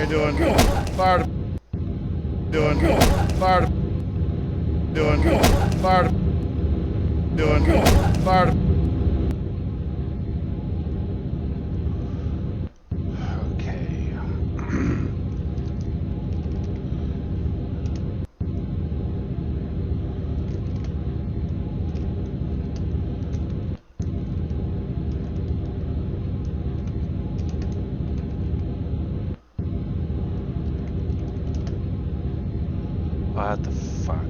you doing? Fire doing? Fire doing? Fire doing? Fire. Okay. What the fuck?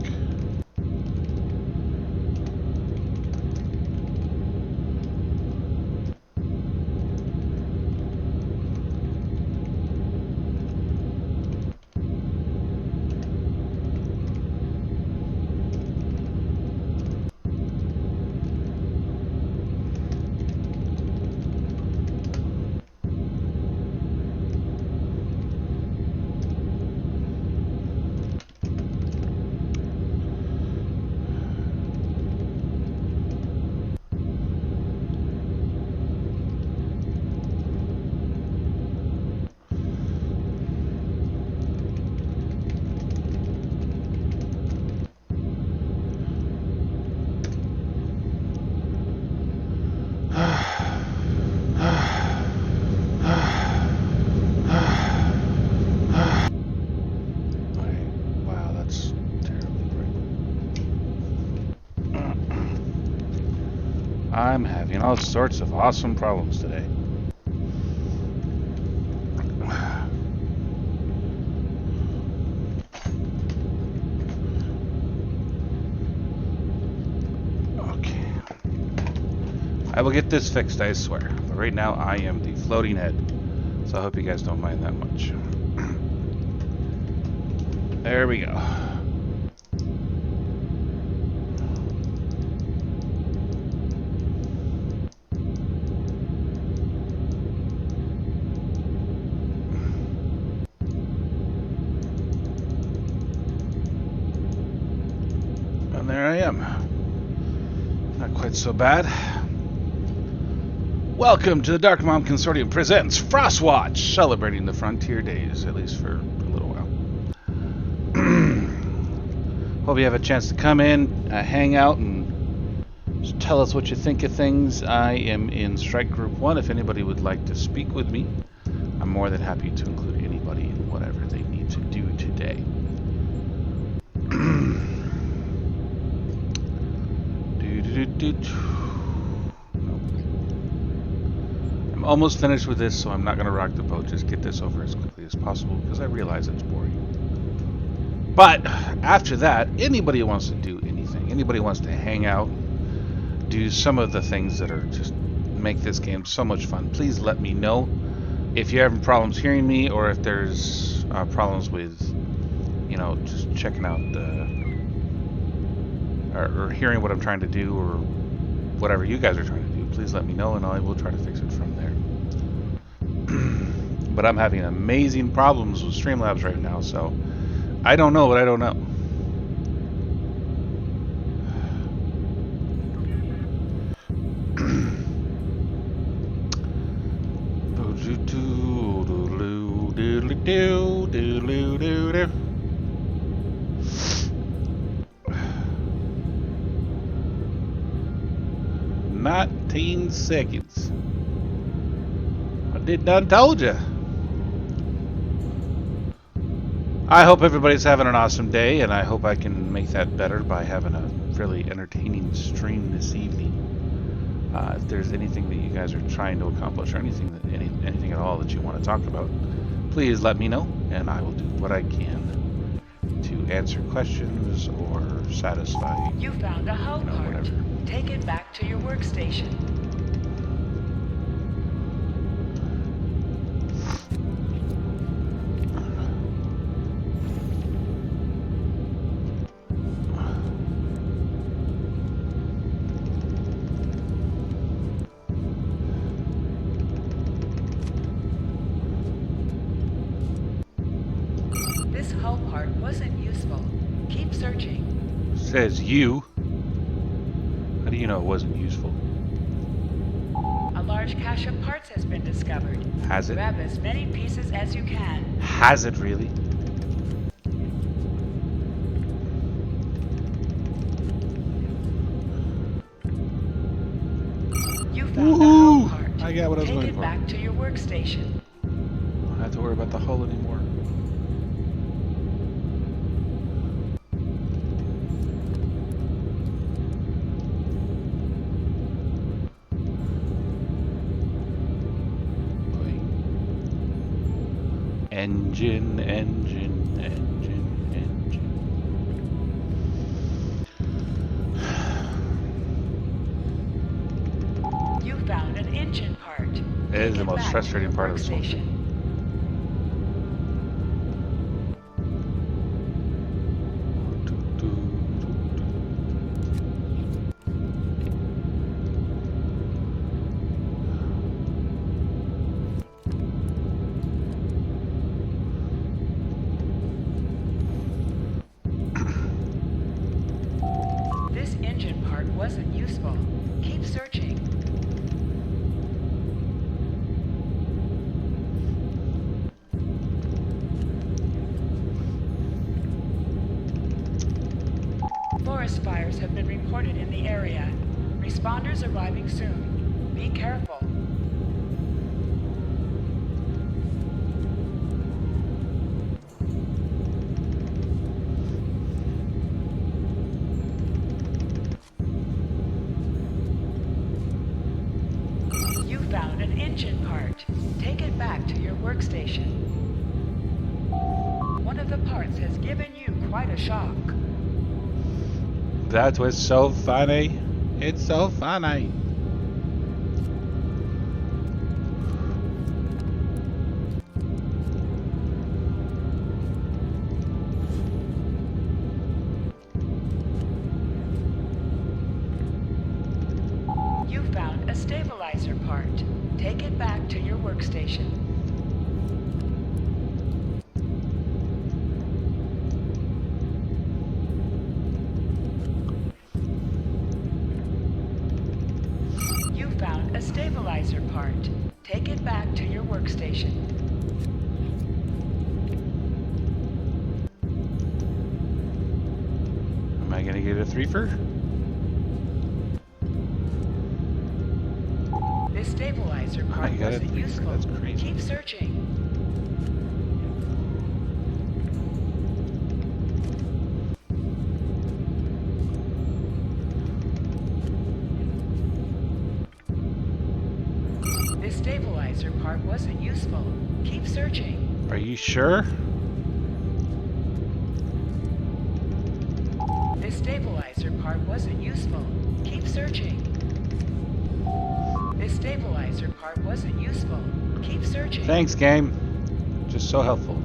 Wow, that's terribly bright. I'm having all sorts of awesome problems today. Okay. I will get this fixed, I swear. But right now, I am the floating head. So I hope you guys don't mind that much. There we go. And there I am. Not quite so bad. Welcome to the DarkMom Consortium presents Frostwatch, celebrating the Frontier Days, at least for a little while. Hope you have a chance to come in, hang out, and just tell us what you think of things. I am in Strike Group 1. If anybody would like to speak with me, I'm more than happy to include anybody in whatever they need to do today. I'm almost finished with this, so I'm not going to rock the boat. Just get this over as quickly as possible, because I realize it's boring. But after that, anybody who wants to do anything, anybody who wants to hang out, do some of the things that are just make this game so much fun, please let me know. If you're having problems hearing me, or if there's problems with, you know, just checking out or hearing what I'm trying to do, or whatever you guys are trying to do, please let me know, and I will try to fix it from there. But I'm having amazing problems with Streamlabs right now, so I don't know what I don't know. Not 19 seconds. I did done told you. I hope everybody's having an awesome day, and I hope I can make that better by having a fairly entertaining stream this evening. If there's anything that you guys are trying to accomplish, or anything at all that you want to talk about, please let me know, and I will do what I can to answer questions or satisfy. You found a hull part. Whatever. Take it back to your workstation. This hull part wasn't useful. Keep searching. Says you. How do you know it wasn't useful? A large cache of parts has been discovered. Has it? Grab as many pieces as you can. Has it really? You found the Woohoo! hull part. I got what I was Take looking it for. back to your workstation. I don't have to worry about the hull anymore. Engine, engine, engine, engine. You found an engine part. It is Take the most back to frustrating your part of this whole workstation. thing. This engine part wasn't useful. Keep searching. Forest fires have been reported in the area. Responders arriving soon. Be careful. You found an engine part. Take it back to your workstation. One of the parts has given you quite a shock. That was so funny. It's so funny. You found a stabilizer part. Take it back to your workstation. You found a stabilizer part. Take it back to your workstation. Am I gonna get a threefer? This stabilizer part I got wasn't it. useful. That's crazy. Keep searching. This stabilizer part wasn't useful. Keep searching. Are you sure? This stabilizer part wasn't useful. Keep searching. This stabilizer part wasn't useful. Keep searching. Thanks, game. Just so helpful.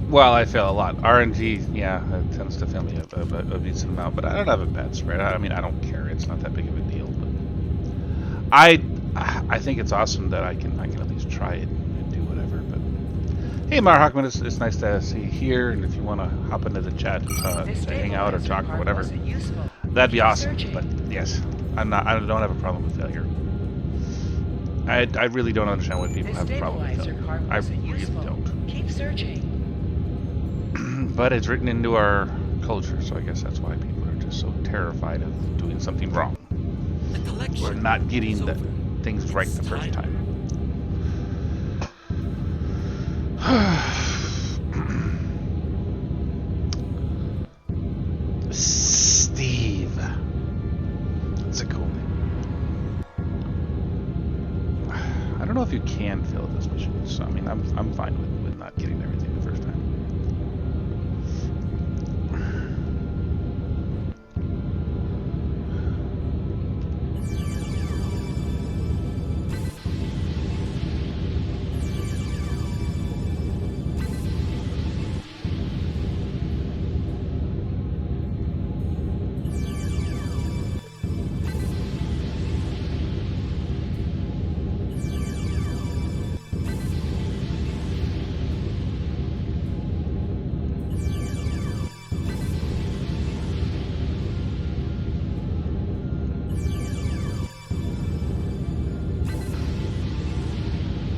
Well, I fail a lot. RNG, yeah, it tends to fail me a decent amount, but I don't have a bad spread. I mean, I don't care. It's not that big of a deal, but I think it's awesome that I can at least try it and do whatever. But hey, Mar Hockman, it's nice to see you here, and if you want to hop into the chat to hang out or talk or whatever, that'd be awesome. But yes, I don't have a problem with failure. I really don't understand why people have a problem with failure. I really don't. Keep searching. But it's written into our culture, so I guess that's why people are just so terrified of doing something wrong. Or not getting the things right the first time. Steve. That's a cool name. I don't know if you can fail this mission, so I mean I'm fine with not getting everything the first time.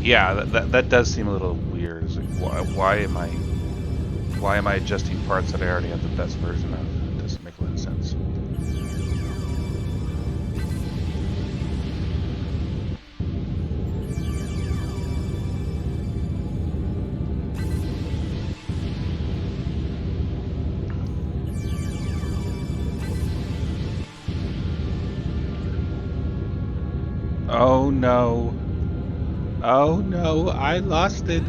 Yeah, that does seem a little weird. It's like, why am I adjusting parts that I already have the best version of? It doesn't make a lot of sense. Oh no. Oh no, I lost it.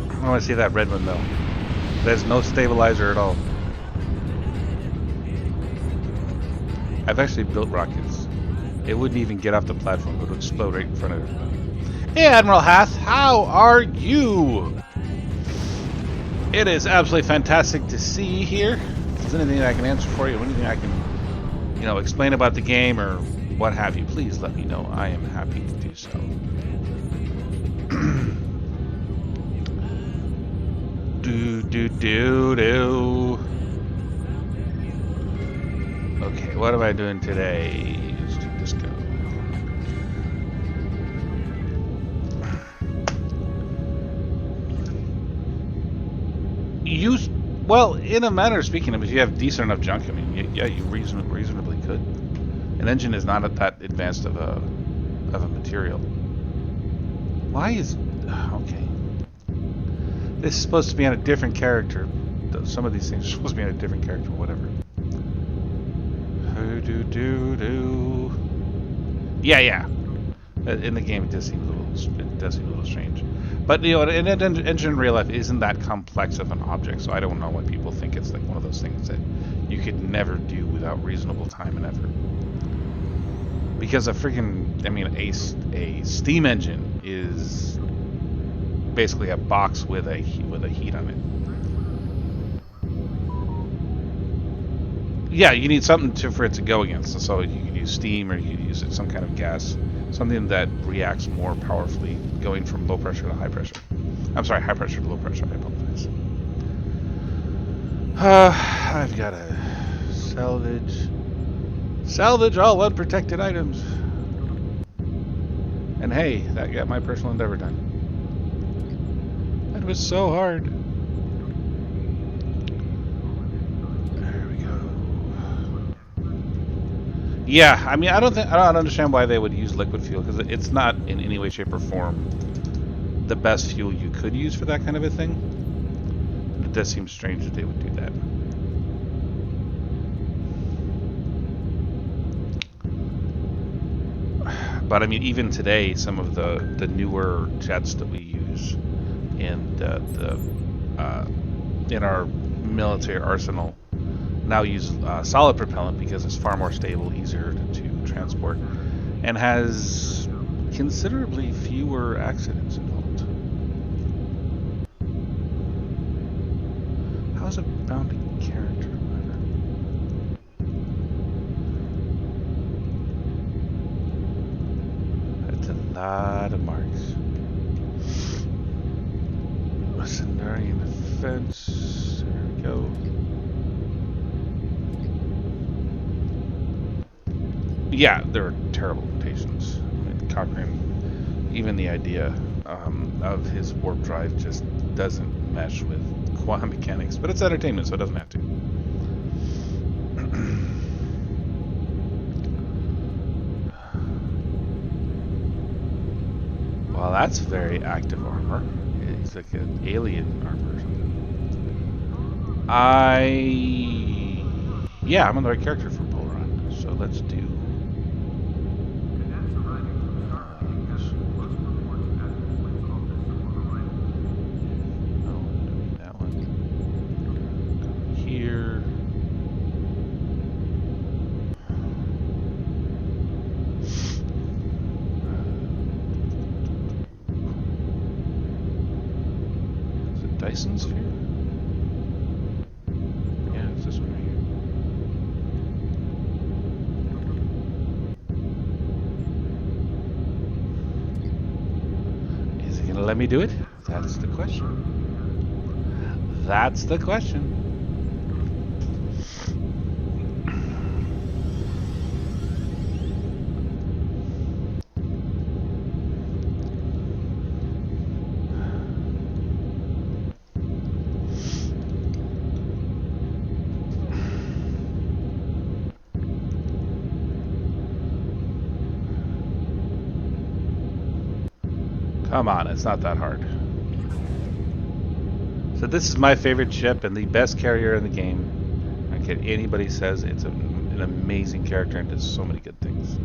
I want to see that red one though. There's no stabilizer at all. I've actually built rockets. It wouldn't even get off the platform, it would explode right in front of everybody. Hey Admiral Hath, how are you? It is absolutely fantastic to see you here. If there's anything I can answer for you, anything I can, explain about the game or what have you, please let me know. I am happy to do so. do. Okay, what am I doing today? Let's do this go. Well, in a manner of speaking, if you have decent enough junk, I mean, yeah, you reasonably could. An engine is not that advanced of a material. Why is okay? This is supposed to be on a different character. Some of these things are supposed to be on a different character, whatever. Yeah. In the game, it does seem a little strange. But an engine in real life isn't that complex of an object, so I don't know why people think it's like one of those things that you could never do without reasonable time and effort. Because a steam engine is basically a box with a heat on it. Yeah, you need something for it to go against. So you could use steam, or you could use some kind of gas, something that reacts more powerfully, going from low pressure to high pressure. I'm sorry, high pressure to low pressure. I apologize. I've got to salvage all unprotected items. And hey, that got my personal endeavor done. That was so hard. There we go. Yeah, I mean, I don't understand why they would use liquid fuel, because it's not in any way, shape, or form the best fuel you could use for that kind of a thing. It does seem strange that they would do that. But I mean, even today, some of the newer jets that we use in in our military arsenal now use solid propellant, because it's far more stable, easier to transport, and has considerably fewer accidents involved. How's it bound to character? That's a lot of marks. Mercenarian defense. There we go. Yeah, there are terrible limitations. I mean, Cochrane, even the idea of his warp drive just doesn't mesh with quantum mechanics, but it's entertainment, so it doesn't have to. Well, that's very active armor. It's like an alien armor or something. Yeah, I'm on the right character for Bull Run, so let's do. Dyson sphere? Yeah, it's this one right here. Is it gonna let me do it? That's the question. That's the question. Come on, it's not that hard. So this is my favorite ship and the best carrier in the game. I don't care what anybody says, it's an amazing character and does so many good things.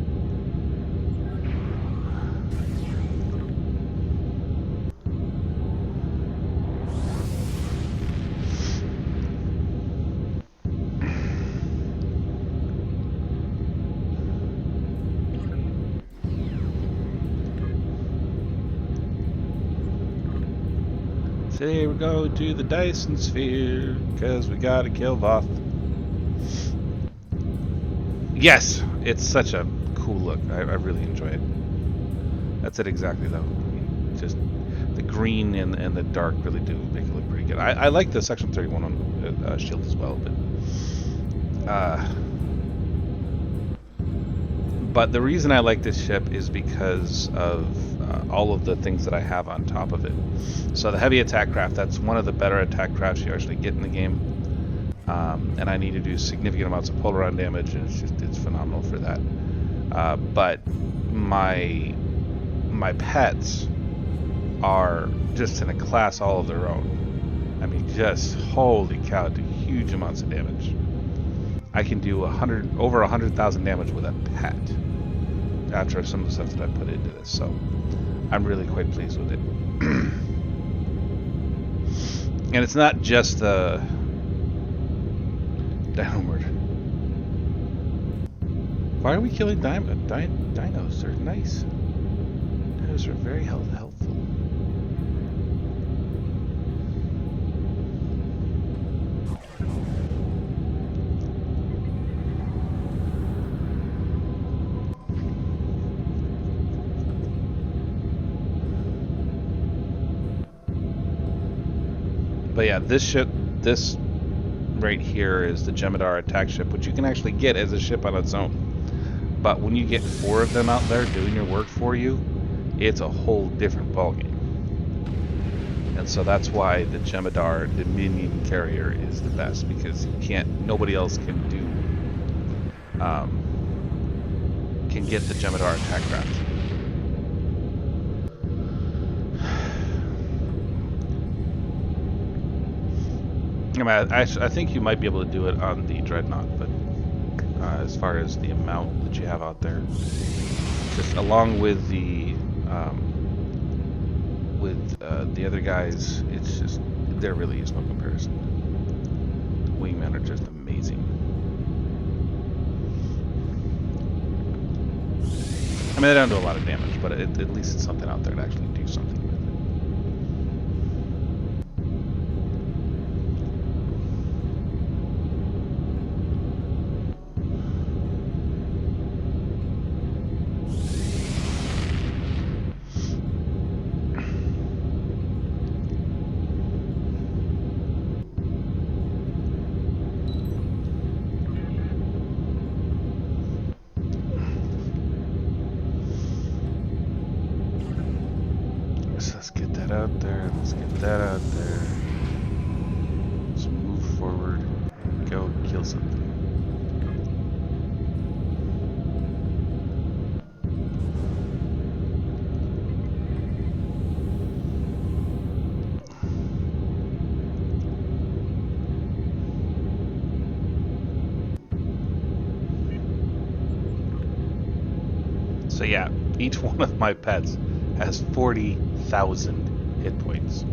Say we're going to the Dyson Sphere, because we gotta kill Voth. Yes, it's such a cool look. I really enjoy it. That's it exactly, though. I mean, just the green and the dark really do make it look pretty good. I like the Section 31 on shield as well, but the reason I like this ship is because of all of the things that I have on top of it. So the heavy attack craft, that's one of the better attack crafts you actually get in the game. And I need to do significant amounts of polaron damage, and it's phenomenal for that. But my pets are just in a class all of their own. I mean, just holy cow, do huge amounts of damage. I can do over 100,000 damage with a pet after some of the stuff that I put into this. So I'm really quite pleased with it. And it's not just the downward. Why are we killing dinos? They're nice. Dinos are very helpful. But yeah, this right here is the Jemadar attack ship, which you can actually get as a ship on its own. But when you get 4 of them out there doing your work for you, it's a whole different ballgame. And so that's why the Jemadar Dominion carrier is the best, because nobody else can get the Jemadar attack craft. I mean, I think you might be able to do it on the Dreadnought, but as far as the amount that you have out there, just along with the other guys, it's just, there really is no comparison. The wingmen are just amazing. I mean, they don't do a lot of damage, but at least it's something out there to actually do something with it. Let's get that out there. Let's get that out there. Let's move forward and go kill something. So yeah, each one of my pets has 40,000 hit points.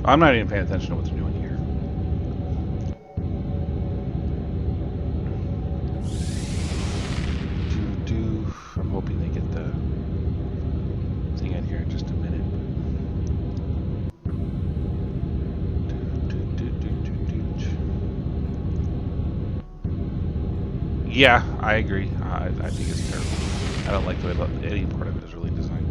I'm not even paying attention to what they're doing here. I'm hoping they get the thing in here in just a minute. Yeah, I agree. I think it's terrible. I don't like the way any part of it is really designed.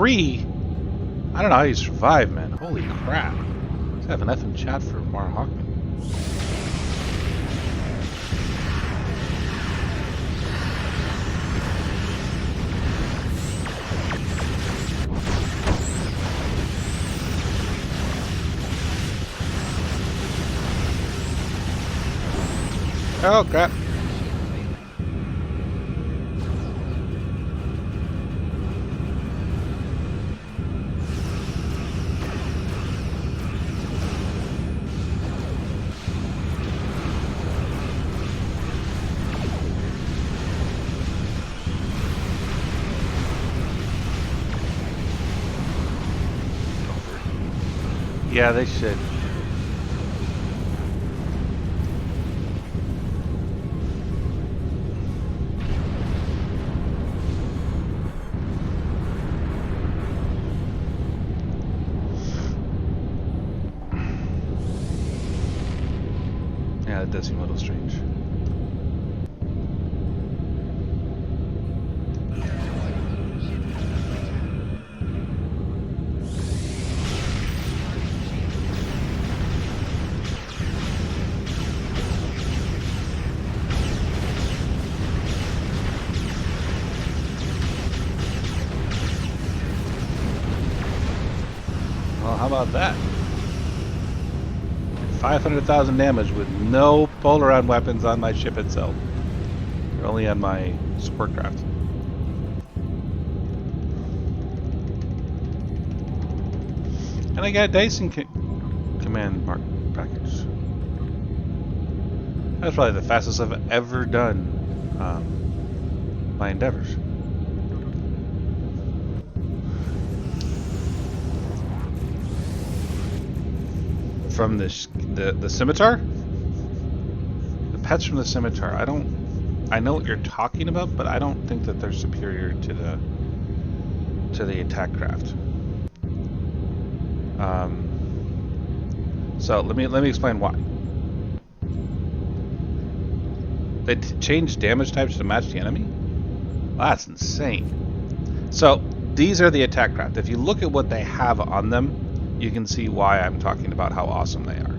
3? I don't know how you survive, man. Holy crap. Let's have an F in chat for Mara Hawkman. Oh, crap. Yeah, they should. Yeah, that does seem a little strange. Well, how about that? 500,000 damage with no Polaron weapons on my ship itself. They're only on my support craft. And I got a Dyson command mark package. That's probably the fastest I've ever done my endeavors. From the scimitar? The pets from the scimitar. I know what you're talking about, but I don't think that they're superior to the attack craft. So let me explain why. They changed damage types to match the enemy? Well, that's insane. So these are the attack craft. If you look at what they have on them, you can see why I'm talking about how awesome they are.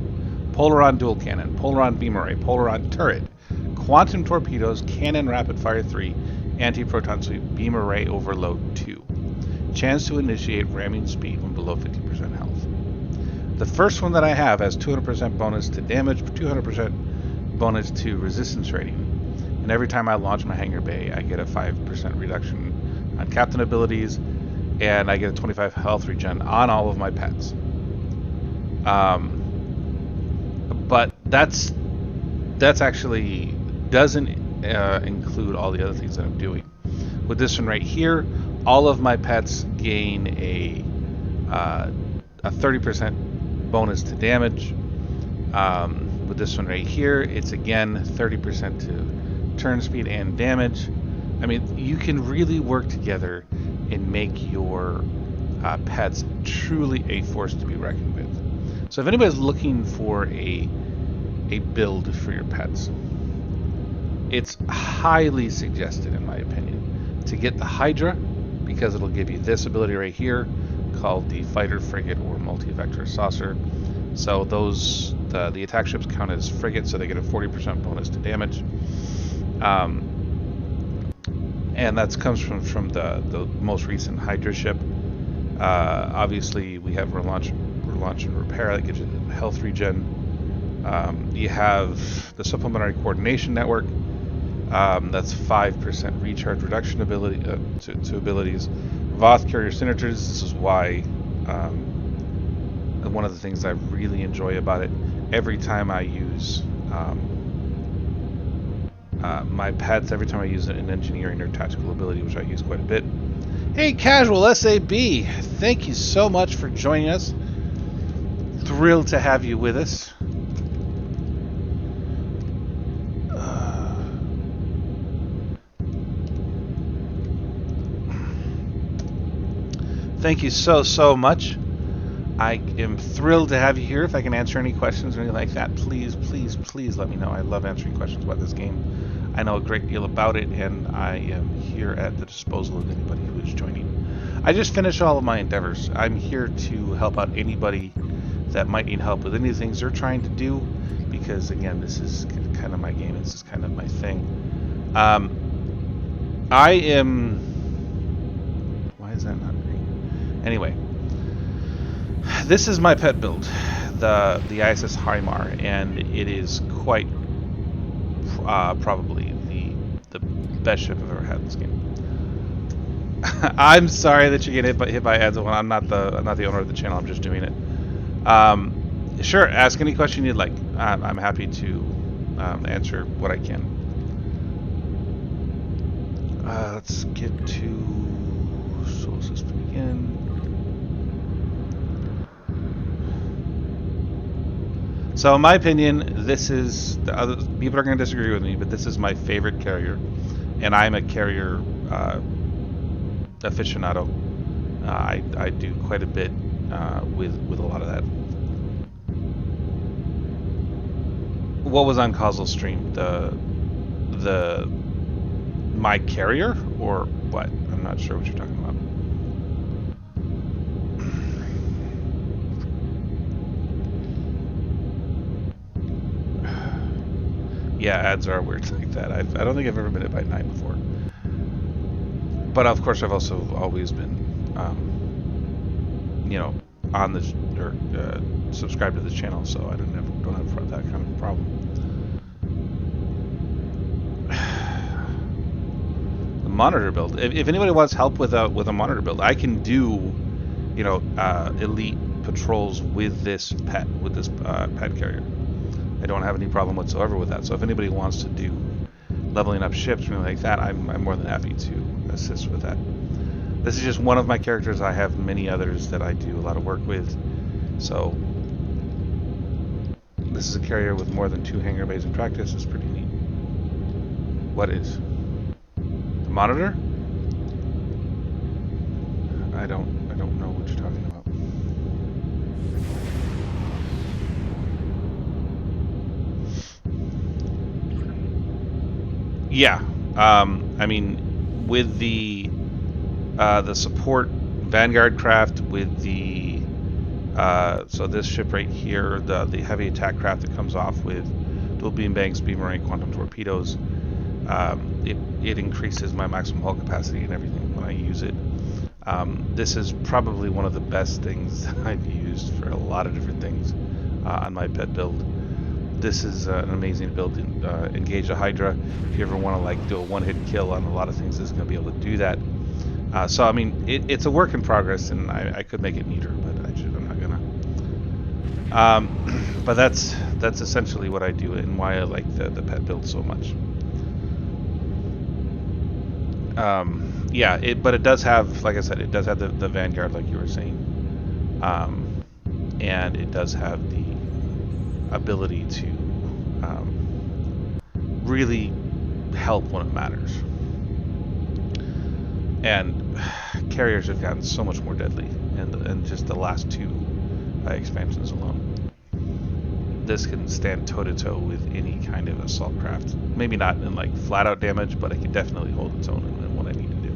Polaron dual cannon, Polaron beam array, Polaron turret, quantum torpedoes, cannon rapid fire 3, anti-proton sweep, beam array overload 2. Chance to initiate ramming speed when below 50% health. The first one that I have has 200% bonus to damage, 200% bonus to resistance rating, and every time I launch my hangar bay, I get a 5% reduction on captain abilities, and I get a 25 health regen on all of my pets. But that's actually doesn't include all the other things that I'm doing. With this one right here, all of my pets gain a 30% bonus to damage. With this one right here, it's again 30% to turn speed and damage. I mean, you can really work together and make your pets truly a force to be reckoned with. So if anybody's looking for a build for your pets, it's highly suggested, in my opinion, to get the Hydra, because it'll give you this ability right here called the Fighter, Frigate, or Multi-Vector Saucer. So those the attack ships count as frigates, so they get a 40% bonus to damage. And that comes from the most recent Hydra ship. Obviously, we have relaunch and repair that gives you the health regen. You have the supplementary coordination network. That's 5% recharge reduction ability to abilities. Voth carrier signatures. This is why one of the things I really enjoy about it. Every time I use my pets, every time I use an engineering or tactical ability, which I use quite a bit. Hey, Casual SAB, thank you so much for joining us. Thrilled to have you with us. Thank you so much. I am thrilled to have you here. If I can answer any questions or anything like that, please let me know. I love answering questions about this game. I know a great deal about it, and I am here at the disposal of anybody who is joining. I just finish all of my endeavors. I'm here to help out anybody that might need help with any of the things they're trying to do, because again, this is kind of my game. This is kind of my thing. I am. Why is that not green? Anyway, this is my pet build, the ISS Haimar, and it is quite probably the best ship I've ever had in this game. I'm sorry that you get hit by ads. When I'm not the owner of the channel. I'm just doing it. Sure, ask any question you'd like. I'm happy to answer what I can. Let's get to Solar System again. So, in my opinion, this is the other people are going to disagree with me, but this is my favorite carrier, and I'm a carrier aficionado. I do quite a bit with a lot of that. What was on Causal's stream? The my carrier or what? I'm not sure what you're talking about. Yeah, ads are weird like that. I don't think I've ever been hit by 9 before. But of course, I've also always been, on the or subscribed to the channel, so I don't have that kind of problem. The monitor build. If anybody wants help with a monitor build, I can do, elite patrols with this pet carrier. I don't have any problem whatsoever with that. So if anybody wants to do leveling up ships or anything like that, I'm more than happy to assist with that. This is just one of my characters. I have many others that I do a lot of work with. So this is a carrier with more than 2 hangar bays in practice. It's pretty neat. What is? The monitor? I don't know what you're talking about. Yeah, I mean, with the support Vanguard craft, with the so this ship right here, the heavy attack craft that comes off with dual beam banks, beamer quantum torpedoes, it increases my maximum hull capacity and everything when I use it. This is probably one of the best things that I've used for a lot of different things on my pet build. This is an amazing build. Engage a Hydra. If you ever want to do a one-hit kill on a lot of things, this is going to be able to do that. So I mean, it's a work in progress, and I could make it neater, but I'm not gonna. But that's essentially what I do and why I like the pet build so much. Yeah, but it does have, like I said, it does have the Vanguard, like you were saying, and it does have the ability to really help when it matters. And carriers have gotten so much more deadly, and just the last 2 expansions alone. This can stand toe-to-toe with any kind of assault craft. Maybe not in flat-out damage, but it can definitely hold its own in what I need to do.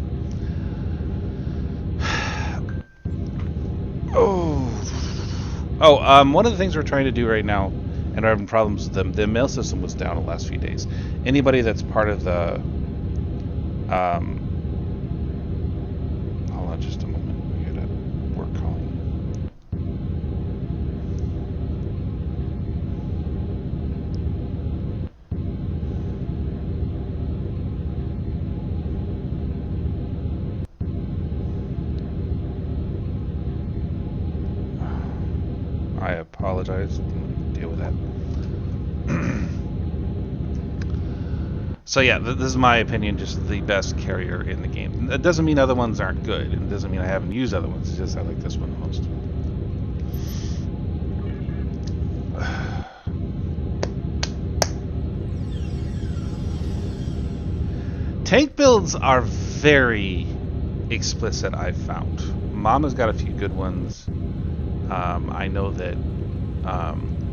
One of the things we're trying to do right now, and are having problems with the mail system was down the last few days. Anybody that's part of the hold on just a moment, I got a work calling. I apologize. Deal with that. So yeah, this is my opinion, just the best carrier in the game. It doesn't mean other ones aren't good, and it doesn't mean I haven't used other ones. It's just I like this one the most. Tank builds are very explicit, I've found. Mama's got a few good ones. I know that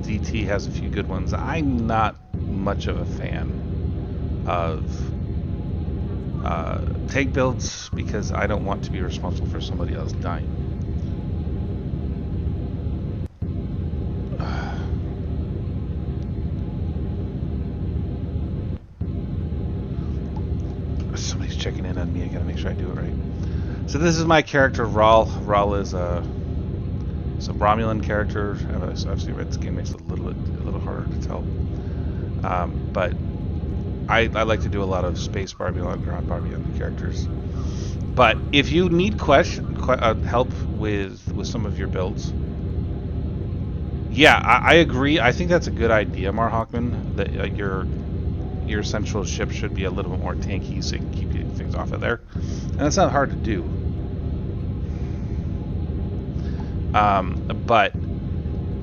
DT has a few good ones. I'm not much of a fan of tank builds because I don't want to be responsible for somebody else dying. Somebody's checking in on me. I gotta make sure I do it right. So this is my character, Rawl. Rawl is a Romulan character. Obviously, red skin makes it a little harder to tell. But I like to do a lot of space Barbie and ground Barbie on the characters. But if you need help with some of your builds, yeah, I agree. I think that's a good idea, Mar Hawkman. That your central ship should be a little bit more tanky, so you can keep things off of there, and that's not hard to do. But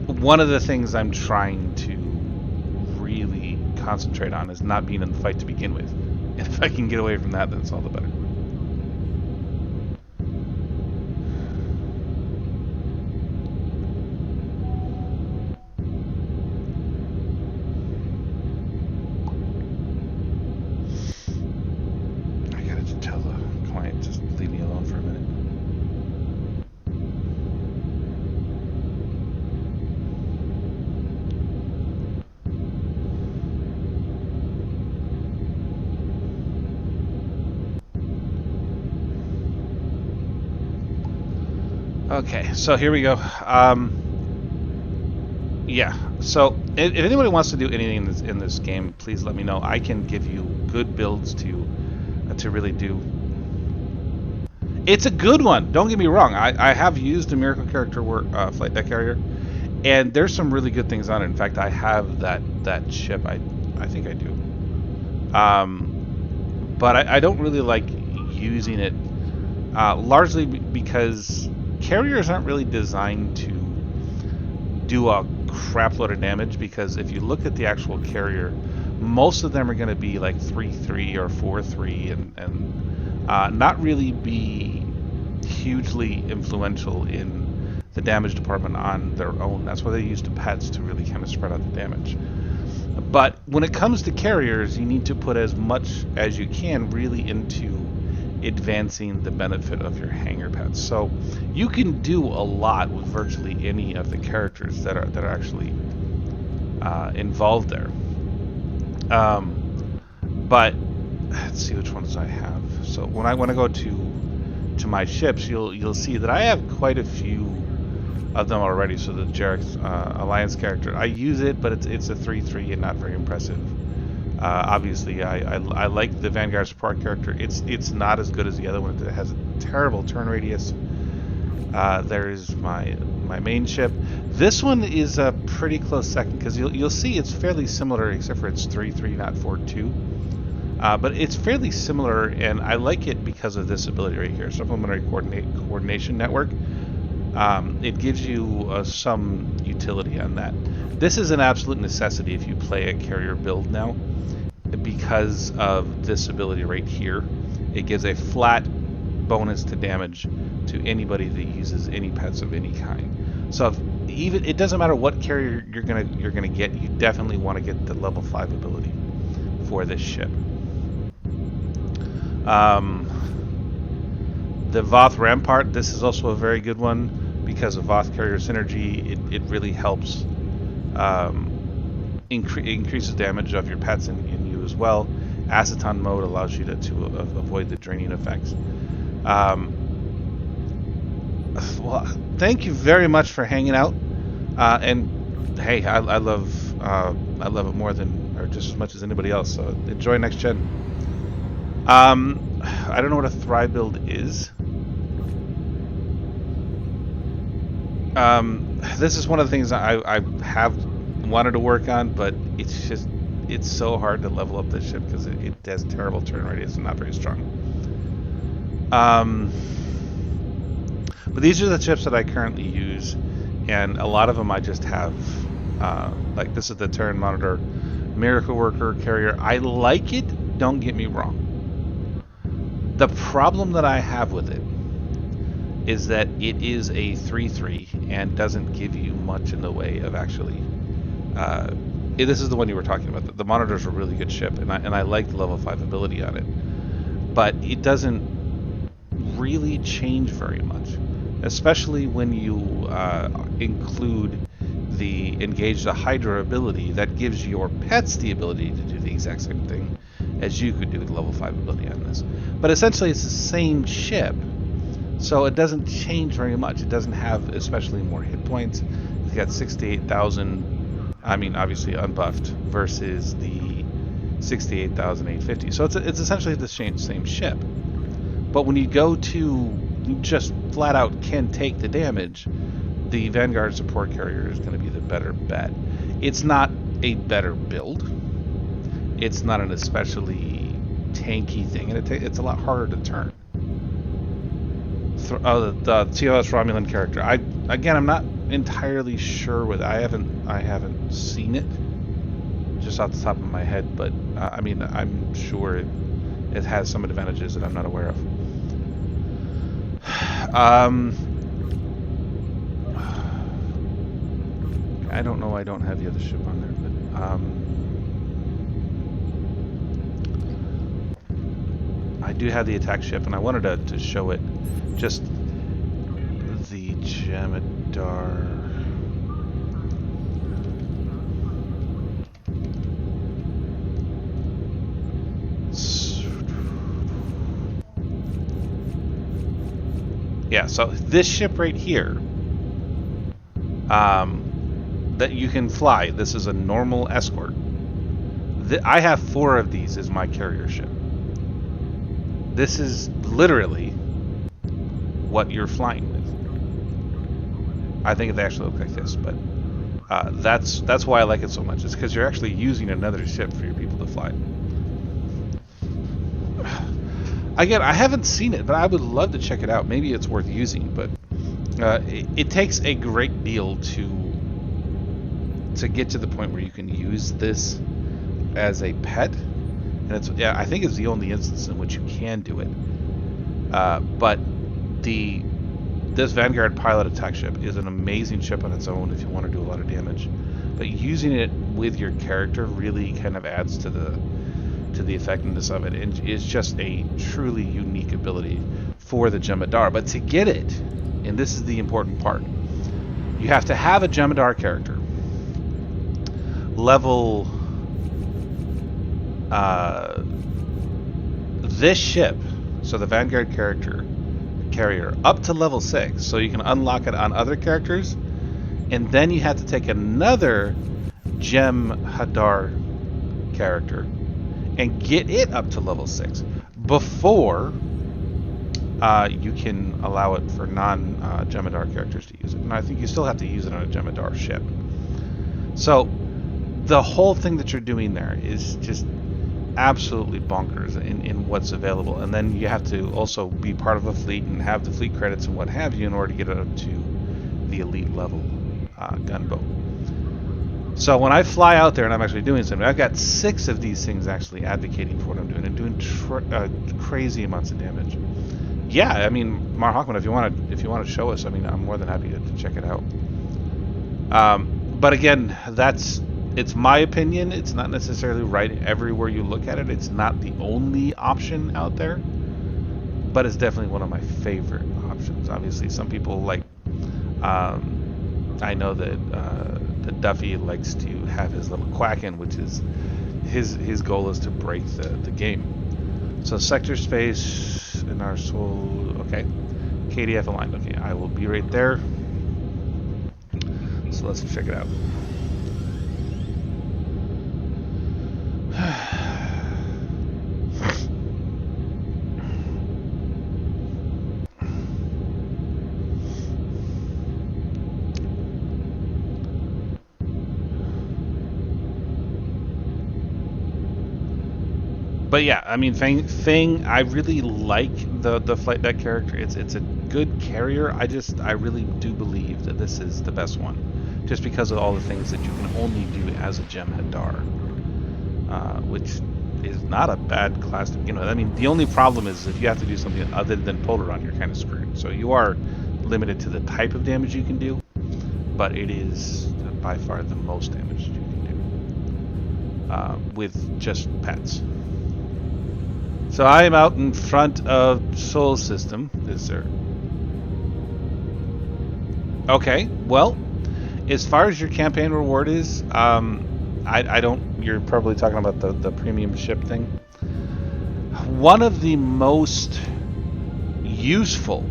one of the things I'm trying to really concentrate on is not being in the fight to begin with. And if I can get away from that, then it's all the better. I gotta just tell the client, just leave me alone for a minute. Okay, so here we go. Yeah, so if anybody wants to do anything in this game, please let me know. I can give you good builds to really do. It's a good one. Don't get me wrong. I have used a Miracle Character flight deck carrier, and there's some really good things on it. In fact, I have that ship. I think I do. But I don't really like using it, largely because carriers aren't really designed to do a crap load of damage, because if you look at the actual carrier, most of them are going to be like 3-3 or 4-3 and not really be hugely influential in the damage department on their own. That's why they use the pets to really kind of spread out the damage. But when it comes to carriers, you need to put as much as you can really into advancing the benefit of your hanger pets. So you can do a lot with virtually any of the characters that are actually involved there. But let's see which ones I have. So when I go to my ships, you'll see that I have quite a few of them already. So the Jarek's Alliance character, I use it, but it's a 3-3 and not very impressive. Obviously, I like the Vanguard support character. It's not as good as the other one. It has a terrible turn radius. There's my main ship. This one is a pretty close second, because you'll see it's fairly similar, except for it's 3-3, not 4-2. But it's fairly similar, and I like it because of this ability right here, Supplementary Coordination Network. It gives you some utility on that. This is an absolute necessity if you play a carrier build now, because of this ability right here. It gives a flat bonus to damage to anybody that uses any pets of any kind. So even it doesn't matter what carrier you're gonna get, you definitely want to get the level 5 ability for this ship. The Voth Rampart, this is also a very good one because of Voth carrier synergy. It really helps increases damage of your pets in you as well. Aceton mode allows you to avoid the draining effects. Well, thank you very much for hanging out. And hey, I love it more than, or just as much as anybody else. So enjoy next gen. I don't know what a Thrive build is. This is one of the things I have wanted to work on, but it's so hard to level up this ship because it has terrible turn radius and not very strong. But these are the chips that I currently use, and a lot of them I just have. Like this is the Terran Monitor Miracle Worker carrier. I like it, don't get me wrong. The problem that I have with it is that it is a 3-3 and doesn't give you much in the way of actually. This is the one you were talking about. The Monitor's a really good ship, and I like the level 5 ability on it. but it doesn't really change very much, especially when you include the engage the Hydra ability that gives your pets the ability to do the exact same thing as you could do with level 5 ability on this. But essentially it's the same ship, so it doesn't change very much. It doesn't have especially more hit points. It's got 68,000, I mean obviously unbuffed, versus the 68,850. So it's essentially the same ship. But when you go to just flat out can take the damage, the Vanguard support carrier is going to be the better bet. It's not a better build. It's not an especially tanky thing, and it's a lot harder to turn. The TOS Romulan character. I'm not entirely sure with. I haven't seen it just off the top of my head, but I mean I'm sure it has some advantages that I'm not aware of. I don't know. I don't have the other ship on there, but I do have the attack ship, and I wanted to show it. Just the Jemadar. Yeah, so this ship right here, that you can fly. This is a normal escort. I have 4 of these as my carrier ship. This is literally what you're flying with. I think they actually look like this, but that's why I like it so much. It's because you're actually using another ship for your people to fly. Again, I haven't seen it, but I would love to check it out. Maybe it's worth using, but it takes a great deal to get to the point where you can use this as a pet, and I think it's the only instance in which you can do it. But this Vanguard pilot attack ship is an amazing ship on its own if you want to do a lot of damage, but using it with your character really kind of adds to the effectiveness of it, and is just a truly unique ability for the Jemadar. But to get it, and this is the important part, you have to have a Jemadar character level this ship, so the Vanguard carrier up to level 6, so you can unlock it on other characters, and then you have to take another Jemadar character and get it up to level 6 before you can allow it for non-Jemadar characters to use it. And I think you still have to use it on a Jemadar ship. So the whole thing that you're doing there is just absolutely bonkers in what's available. And then you have to also be part of a fleet and have the fleet credits and what have you in order to get it up to the elite level gunboat. So when I fly out there and I'm actually doing something, I've got 6 of these things actually advocating for what I'm doing and doing crazy amounts of damage. Yeah, I mean, Mar Hawkman, if you want to show us, I mean, I'm more than happy to check it out. But again, it's my opinion. It's not necessarily right everywhere you look at it. It's not the only option out there, but it's definitely one of my favorite options. Obviously, some people like. I know that the Duffy likes to have his little Quacken, which is his goal is to break the game. So sector space in our soul. Okay, KDF aligned. Okay, I will be right there. So let's check it out. But yeah, I mean, Fang, I really like the flight deck character. It's a good carrier. I really do believe that this is the best one, just because of all the things that you can only do as a Jem'Hadar, which is not a bad class to begin with. I mean, the only problem is if you have to do something other than Polaron, you're kind of screwed. So you are limited to the type of damage you can do, but it is by far the most damage you can do with just pets. So I am out in front of Sol System. Is there? Okay. Well, as far as your campaign reward is, I don't. You're probably talking about the premium ship thing. One of the most useful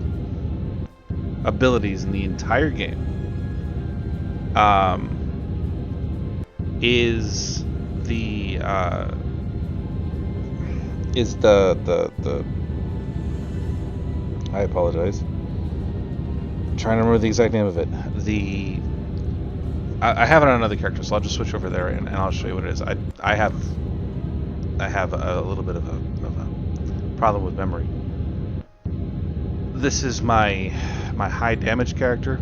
abilities in the entire game is the I apologize. I'm trying to remember the exact name of it. I have it on another character, so I'll just switch over there and I'll show you what it is. I have a little bit of a problem with memory. This is my high damage character,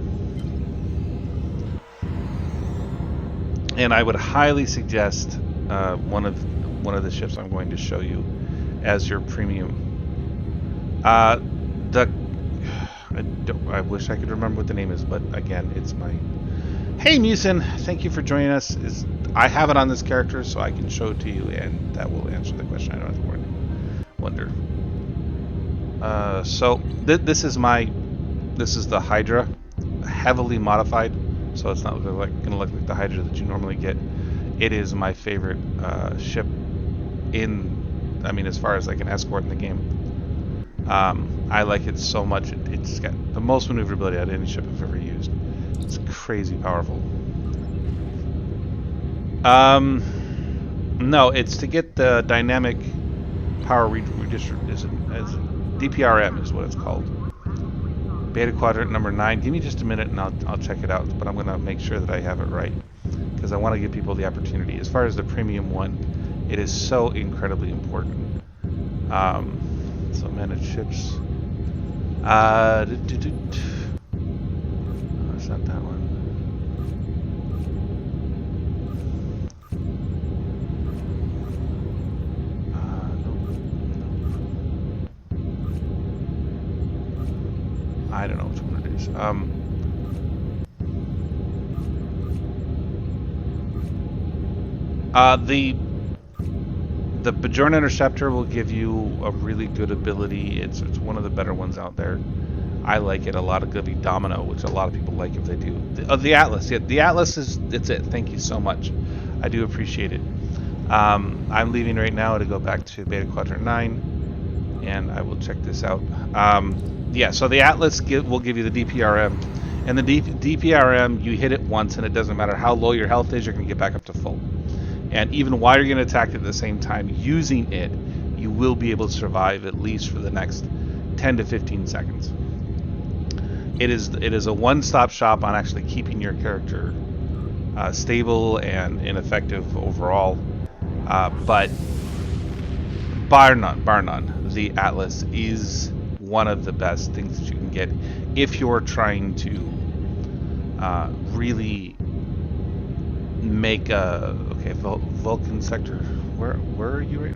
and I would highly suggest one of the ships I'm going to show you as your premium. I wish I could remember what the name is, but again, it's my. Hey Musin, thank you for joining us. I have it on this character, so I can show it to you, and that will answer the question. I don't have to wonder. So this is the Hydra, heavily modified, so it's not going to look like the Hydra that you normally get. It is my favorite ship as far as like an escort in the game. I like it so much. It's got the most maneuverability out of any ship I've ever used. It's crazy powerful. No, it's to get the dynamic power redistribution. DPRM is what it's called. Beta quadrant number 9. Give me just a minute and I'll check it out. But I'm going to make sure that I have it right because I want to give people the opportunity. As far as the premium one, it is so incredibly important. So manage ships. Oh, it's not that one. I don't know which one it is. The Bajoran Interceptor will give you a really good ability. It's one of the better ones out there. I like it a lot. It could be Domino, which a lot of people like if they do. The Atlas, yeah, the Atlas it's it. Thank you so much. I do appreciate it. I'm leaving right now to go back to Beta Quadrant 9, and I will check this out. Yeah, so the Atlas will give you the DPRM, and the DPRM, you hit it once, and it doesn't matter how low your health is, you're going to get back up to full. And even while you're going to attack it at the same time, using it, you will be able to survive at least for the next 10 to 15 seconds. It is a one-stop shop on actually keeping your character stable and ineffective overall. But bar none, the Atlas is one of the best things that you can get if you're trying to really make a Vulcan sector. Where are you right?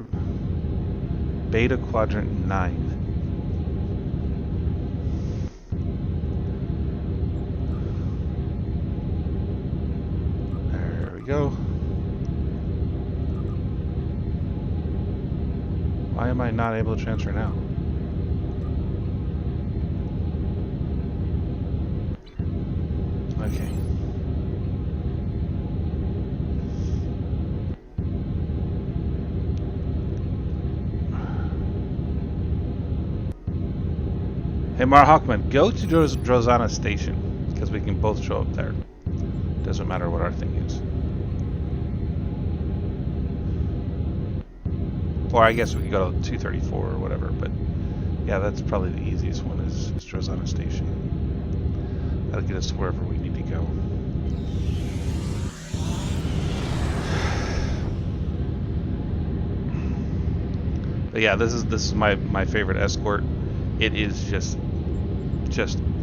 Beta Quadrant 9. There we go. Why am I not able to transfer now? Okay. Hey, Mar Hawkman, go to Drozana Station, because we can both show up there. Doesn't matter what our thing is. Or I guess we could go to 234 or whatever, but yeah, that's probably the easiest one is Drozana Station. That'll get us to wherever we need to go. But yeah, this is my favorite escort. It is just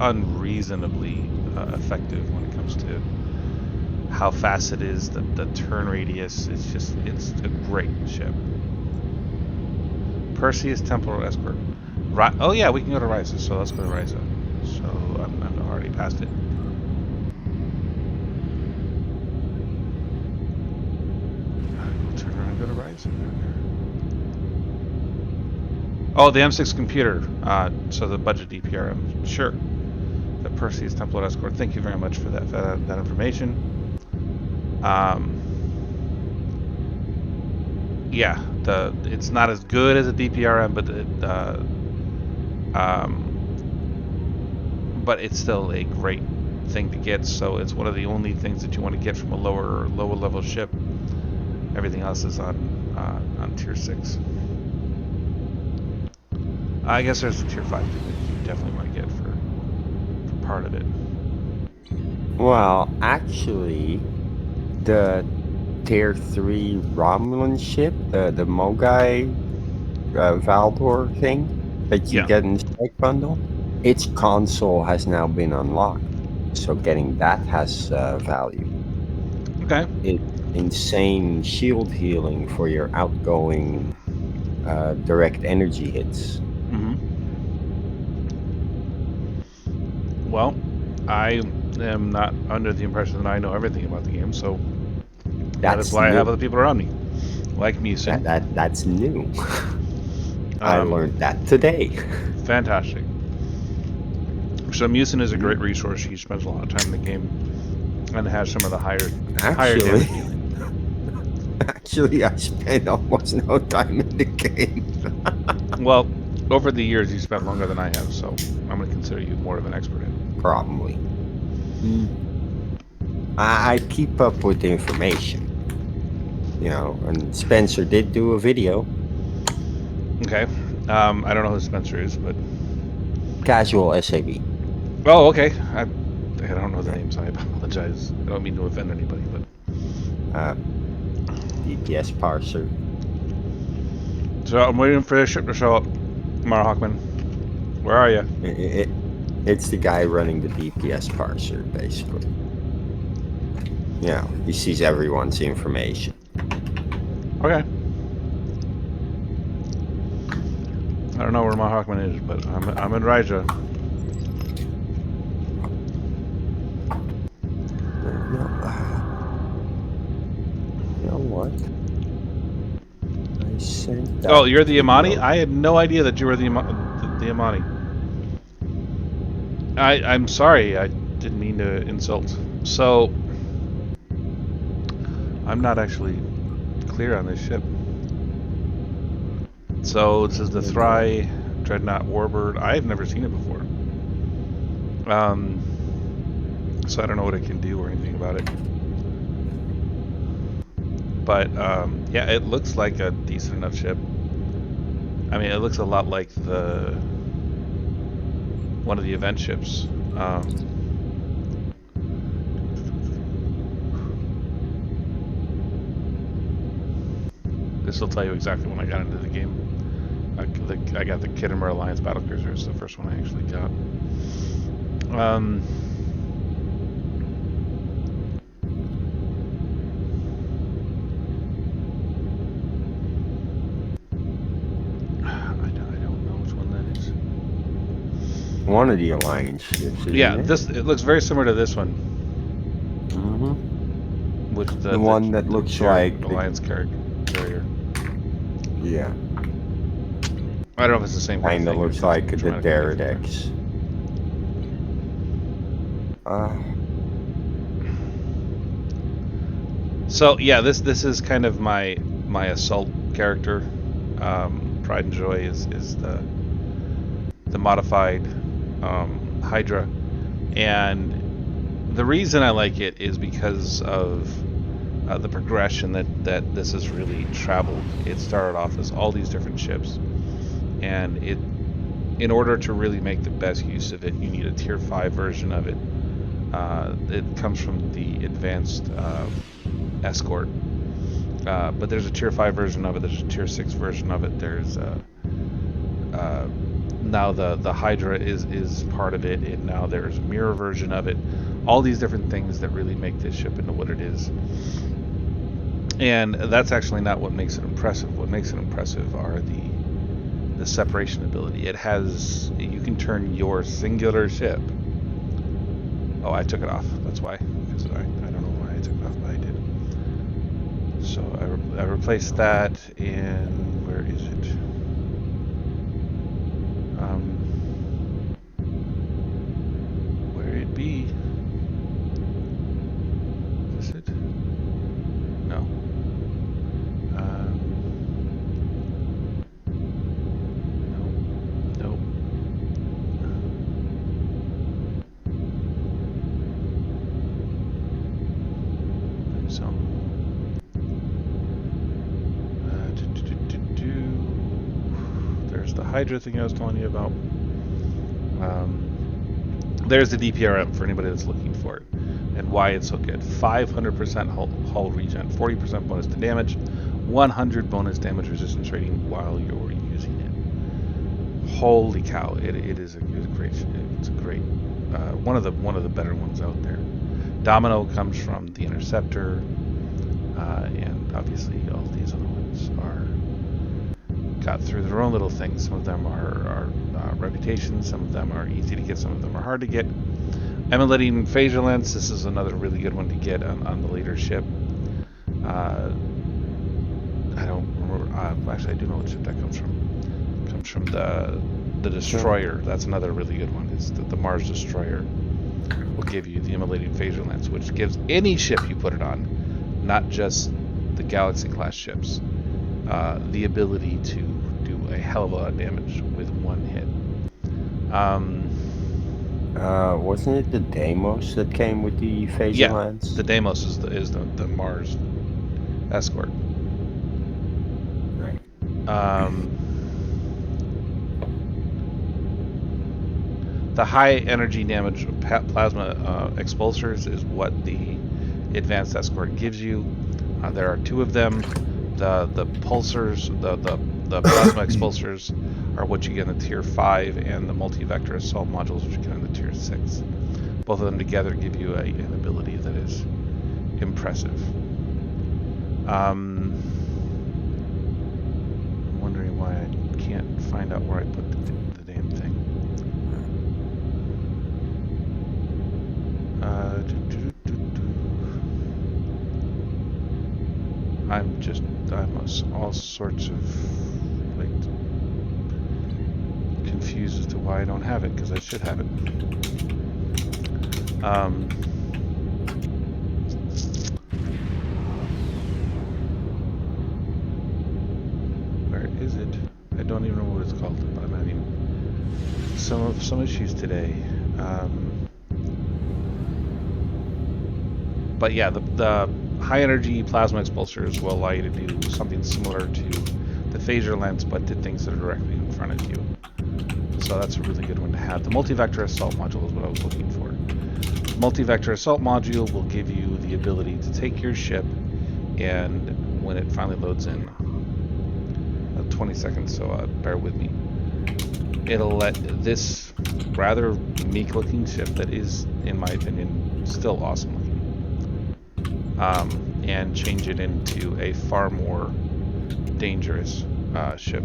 unreasonably effective when it comes to how fast it is. The turn radius is it's a great ship. Perseus Temporal Escort. Oh yeah, we can go to Risa, so let's go to Risa. So I'm already past it. We'll turn around and go to Risa. Oh, the M6 computer. So the budget DPRM. Sure. The Perseus Templar Escort. Thank you very much for that information. Yeah, it's not as good as a DPRM, but it's still a great thing to get. So it's one of the only things that you want to get from a lower level ship. Everything else is on tier 6. I guess there's a tier 5 thing that you definitely want to get for part of it. Well, actually, the Tier 3 Romulan ship, the Mogai Valdor thing that you Yeah. get in the spec bundle, its console has now been unlocked. So getting that has value. Okay. It's insane shield healing for your outgoing direct energy hits. Mm-hmm. Well, I am not under the impression that I know everything about the game, so that is That's why I have new. other people around me, like Musin. That's new. I Um, learned that today. fantastic. So Musin is a great Mm. resource. He spends a lot of time in the game and has some of the higher Actually, damage dealing. actually, I spent almost no time in the game. Well, over the years, you spent longer than I have, so I'm going to consider you more of an expert in it. Probably. Mm. I keep up with the information, and Spencer did do a video. Okay. I don't know who Spencer is, but Casual SAB. oh, okay. I don't know the name, so I apologize. I don't mean to offend anybody, but Uh, DPS parser. so I'm waiting for the ship to show up. Mara Hawkman, where are you? It's the guy running the DPS parser, basically. He sees everyone's information. Okay. I don't know where Mara Hawkman is, but I'm in Raija. You know what? I sent that Oh, you're the Imani? video. I had no idea that you were the Imani. I'm sorry. I didn't mean to insult. So, I'm not actually clear on this ship. So, this is the Thry Dreadnought Warbird. I've never seen it before. So I don't know what it can do or anything about it. But, yeah, it looks like a decent enough ship. I mean, it looks a lot like one of the event ships. This will tell you exactly when I got into the game. I got the Kittimer Alliance Battlecruiser. It's the first one I actually got. I don't know which one that is. One of the Alliance ships. Yeah, it looks very similar to this one. Mm-hmm. With the one that looks like Alliance carrier. Yeah. I don't know if it's the same kind of thing. Kinda looks like the Deradex. So yeah, this is kind of my assault character. Pride and Joy is the modified Hydra, and the reason I like it is because of the progression that this has really traveled. It started off as all these different ships, and in order to really make the best use of it, you need a tier 5 version of it. It comes from the advanced escort, but there's a tier 5 version of it. There's a tier 6 version of it. There's now the Hydra is part of it, and now there's a mirror version of it. All these different things that really make this ship into what it is. And that's actually not what makes it impressive. What makes it impressive are the separation ability. You can turn your singular ship. Oh, I took it off. That's why. Because I don't know why I took it off, but I did. So I replaced that in, where is it? Hydra thing I was telling you about. There's the DPRM for anybody that's looking for it, and why it's so good. 500% hull regen, 40% bonus to damage, 100 bonus damage resistance rating while you're using it. Holy cow! It is a great. It's a great one of the better ones out there. Domino comes from the Interceptor, and obviously all these other ones are got through their own little things. Some of them are reputations, some of them are easy to get, some of them are hard to get. Emulating Phasor Lens, this is another really good one to get on the later ship. I don't remember, actually I do know what ship that comes from. It comes from the Destroyer. That's another really good one. It's the Mars Destroyer will give you the Immolating Phasor Lens, which gives any ship you put it on, not just the Galaxy class ships, the ability to do a hell of a lot of damage with one hit. Wasn't it the Deimos that came with the Phasor Lens? The Deimos is the Mars escort. Right. The high energy damage plasma expulsors is what the advanced escort gives you. There are two of them. The pulsars, the plasma expulsors are what you get in the tier 5, and the multi-vector assault modules, which you get in the tier 6. Both of them together give you an ability that is impressive. I'm wondering why I can't find out where I put the damn thing. I'm all sorts of like confused as to why I don't have it, because I should have it. Where is it? I don't even know what it's called. I'm having some issues today. But yeah, the high energy plasma expulsors will allow you to do something similar to the Phasor Lens, but to things that are directly in front of you. So that's a really good one to have. The multi-vector assault module is what I was looking for. Multi-vector assault module will give you the ability to take your ship, and when it finally loads in, 20 seconds, so bear with me. It'll let this rather meek-looking ship that is, in my opinion, still awesome looking, and change it into a far more dangerous ship.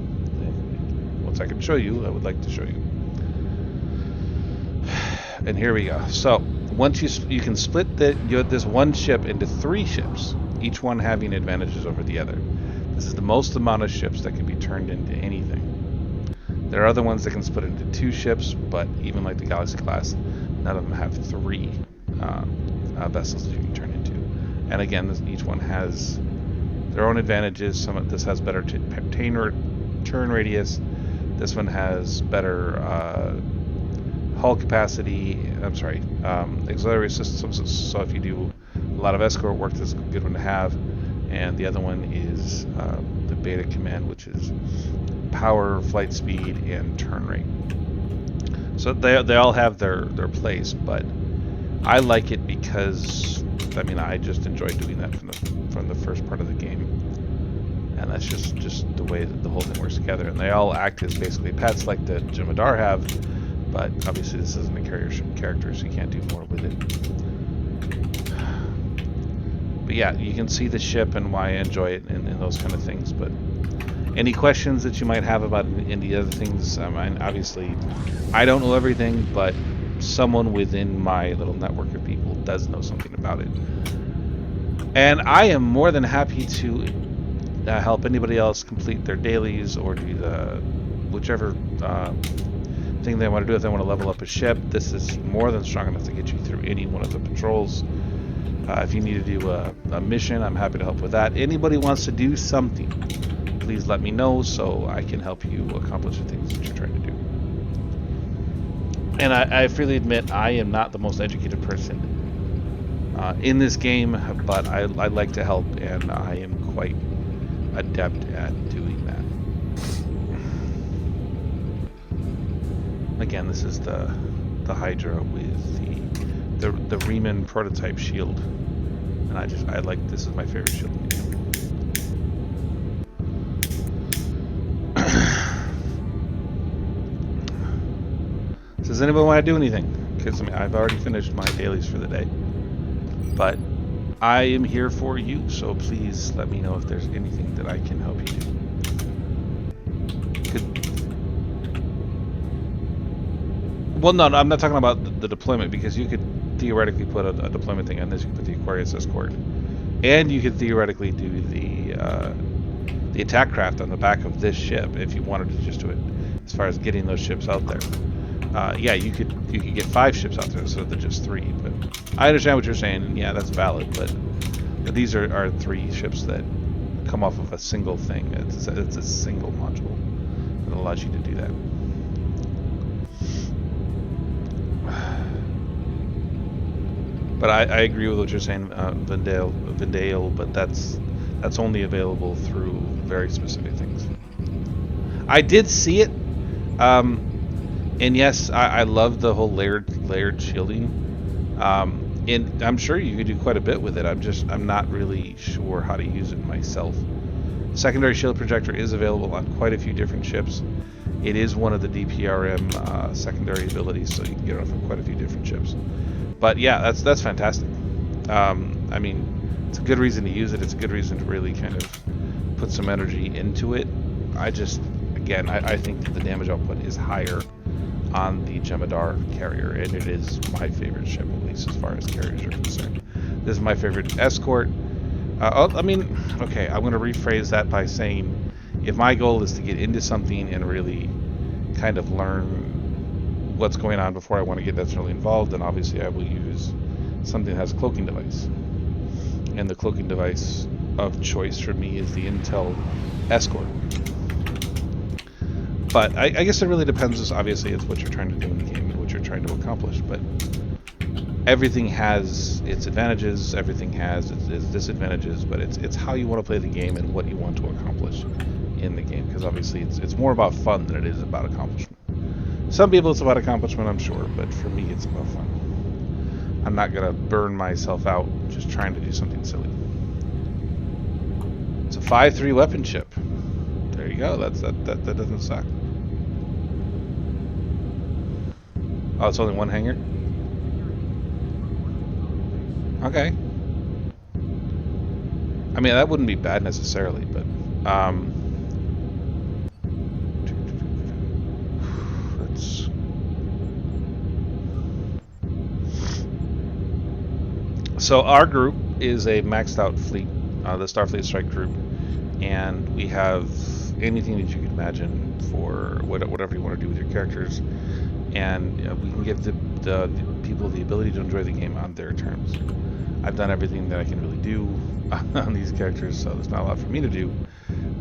Once I can show you, I would like to show you. And here we go. So once you can split this one ship into 3 ships, each one having advantages over the other. This is the most amount of ships that can be turned into anything. There are other ones that can split into 2 ships, but even like the Galaxy class, none of them have 3 vessels that you can turn into. And again, each one has their own advantages. This has better turn radius. This one has better hull capacity. Auxiliary systems. So if you do a lot of escort work, this is a good one to have. And the other one is the Beta Command, which is power, flight speed, and turn rate. So they all have their place, but I like it because I just enjoy doing that from the first part of the game, and that's just the way that the whole thing works together. And they all act as basically pets, like the Jemadar have, but obviously this isn't a carrier character, so you can't do more with it. But yeah, you can see the ship and why I enjoy it and those kind of things. But any questions that you might have about any other things? Obviously, I don't know everything, but someone within my little network of people does know something about it. And I am more than happy to help anybody else complete their dailies or do whichever thing they want to do. If they want to level up a ship, this is more than strong enough to get you through any one of the patrols. If you need to do a mission, I'm happy to help with that. Anybody wants to do something, please let me know so I can help you accomplish the things that you're trying to do. And I freely admit I am not the most educated person in this game, but I like to help, and I am quite adept at doing Again, this is the Hydra with the Riemann prototype shield, and I like, this is my favorite shield in the game. Does anybody want to do anything? Because I mean, I've already finished my dailies for the day, but I am here for you, so please let me know if there's anything that I can help you do. Well, no, I'm not talking about the deployment, because you could theoretically put a deployment thing on this. You could put the Aquarius escort, and you could theoretically do the attack craft on the back of this ship if you wanted to just do it. As far as getting those ships out there, yeah, you could get 5 ships out there instead of just 3. But I understand what you're saying, and yeah, that's valid. But these are 3 ships that come off of a single thing. It's a single module that allows you to do that. But I agree with what you're saying, Vendale, but that's only available through very specific things. I did see it, and yes, I love the whole layered shielding, and I'm sure you could do quite a bit with it. I'm not really sure how to use it myself. Secondary shield projector is available on quite a few different ships. It is one of the DPRM secondary abilities, so you can get it from quite a few different ships. But yeah, that's fantastic. I mean, it's a good reason to use it. It's a good reason to really kind of put some energy into it. I think that the damage output is higher on the Jemadar carrier, and it is my favorite ship, at least as far as carriers are concerned. This is my favorite escort. I mean, okay, I'm going to rephrase that by saying, if my goal is to get into something and really kind of learn what's going on before I want to get necessarily involved, then obviously I will use something that has a cloaking device. And the cloaking device of choice for me is the Intel Escort. But I guess it really depends, obviously, it's what you're trying to do in the game and what you're trying to accomplish. But everything has its advantages, everything has its disadvantages, but it's how you want to play the game and what you want to accomplish in the game, because obviously it's more about fun than it is about accomplishment. Some people it's about accomplishment, I'm sure, but for me it's about fun. I'm not going to burn myself out just trying to do something silly. It's a 5-3 weapon ship. There you go, that doesn't suck. Oh, it's only one hangar? Okay. I mean, that wouldn't be bad necessarily, but so our group is a maxed out fleet, the Starfleet Strike group, and we have anything that you can imagine for whatever you want to do with your characters, and we can give the people the ability to enjoy the game on their terms. I've done everything that I can really do on these characters, so there's not a lot for me to do,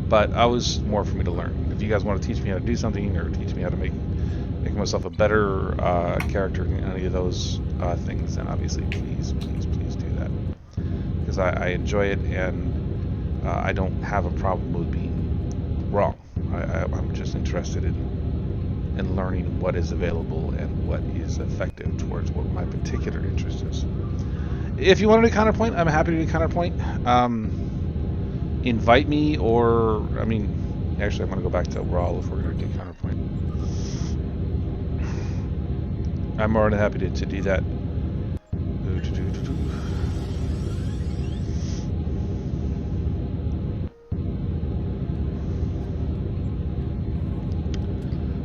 but I was more for me to learn. If you guys want to teach me how to do something, or teach me how to make myself a better character in any of those things, then obviously please do that, because I enjoy it, and I don't have a problem with being wrong. I'm just interested in learning what is available and what is effective towards what my particular interest is. If you want to do counterpoint, I'm happy to do counterpoint. Invite me, or I mean, actually, I'm going to go back to Rawl if we're going to do counterpoint. I'm more than happy to do that.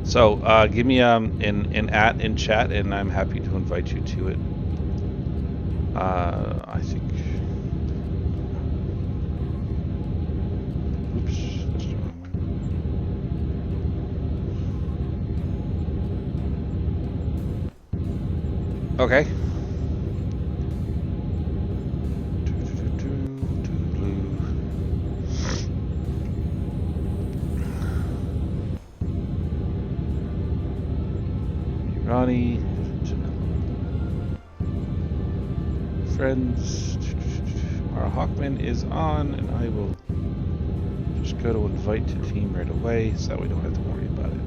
So give me an at in chat, and I'm happy to invite you to it. I think. Oops, that's the wrong one. Okay. Ronnie, friends, Mara Hawkman is on, and I will just go to invite to team right away, so that we don't have to worry about it.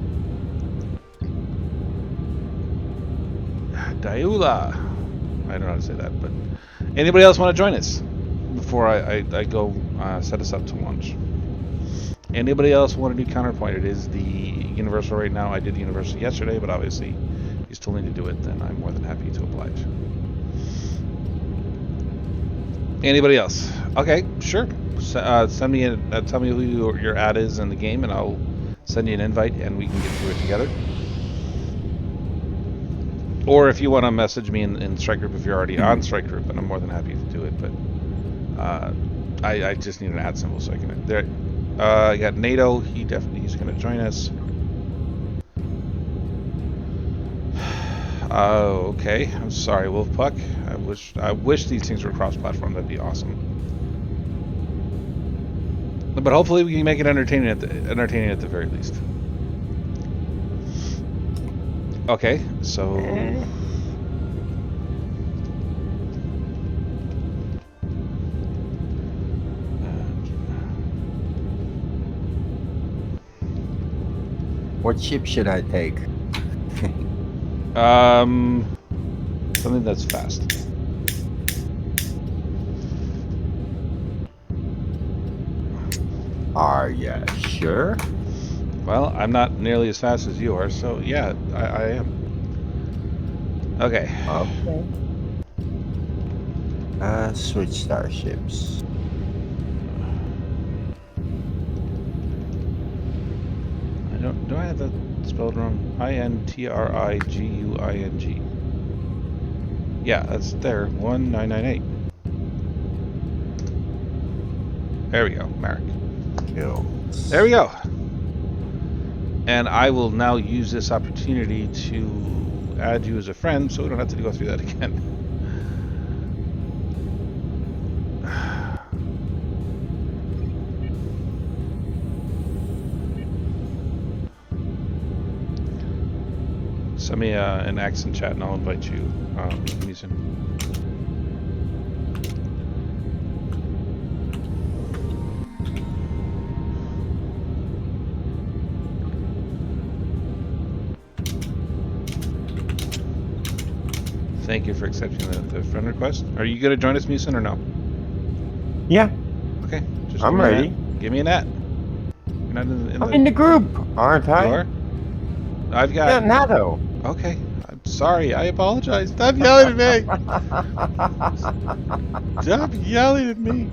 Diula. I don't know how to say that, but anybody else want to join us before I go set us up to launch? Anybody else want to do Counterpoint? It is the Universal right now. I did the Universal yesterday, but obviously you still need to do it, then I'm more than happy to oblige. Anybody else? Okay, sure. Send me tell me who your ad is in the game, and I'll send you an invite, and we can get through it together. Or if you want to message me in Strike Group if you're already on Strike Group, and I'm more than happy to do it. But I just need an ad symbol so I can. There, I got NATO. He's going to join us. Okay. I'm sorry, Wolfpuck. I wish these things were cross-platform. That'd be awesome. But hopefully we can make it entertaining at the very least. Okay, so What ship should I take? something that's fast. Are you sure? Well, I'm not nearly as fast as you are, so yeah, I am. Okay. Okay. Switch starships. Do I have that spelled wrong? INTRIGUING. Yeah, that's there. 1998. There we go, Marek. Kills. There we go. And I will now use this opportunity to add you as a friend, so we don't have to go through that again. Send me an X in chat and I'll invite you, Musin. Thank you for accepting the friend request. Are you going to join us, Musin, or no? Yeah. Okay. Just I'm ready. Give me an at. You're not I'm in the group, aren't I? You are? I've got... Yeah, NATO. Okay. I'm sorry. I apologize. Stop yelling at me. Stop yelling at me.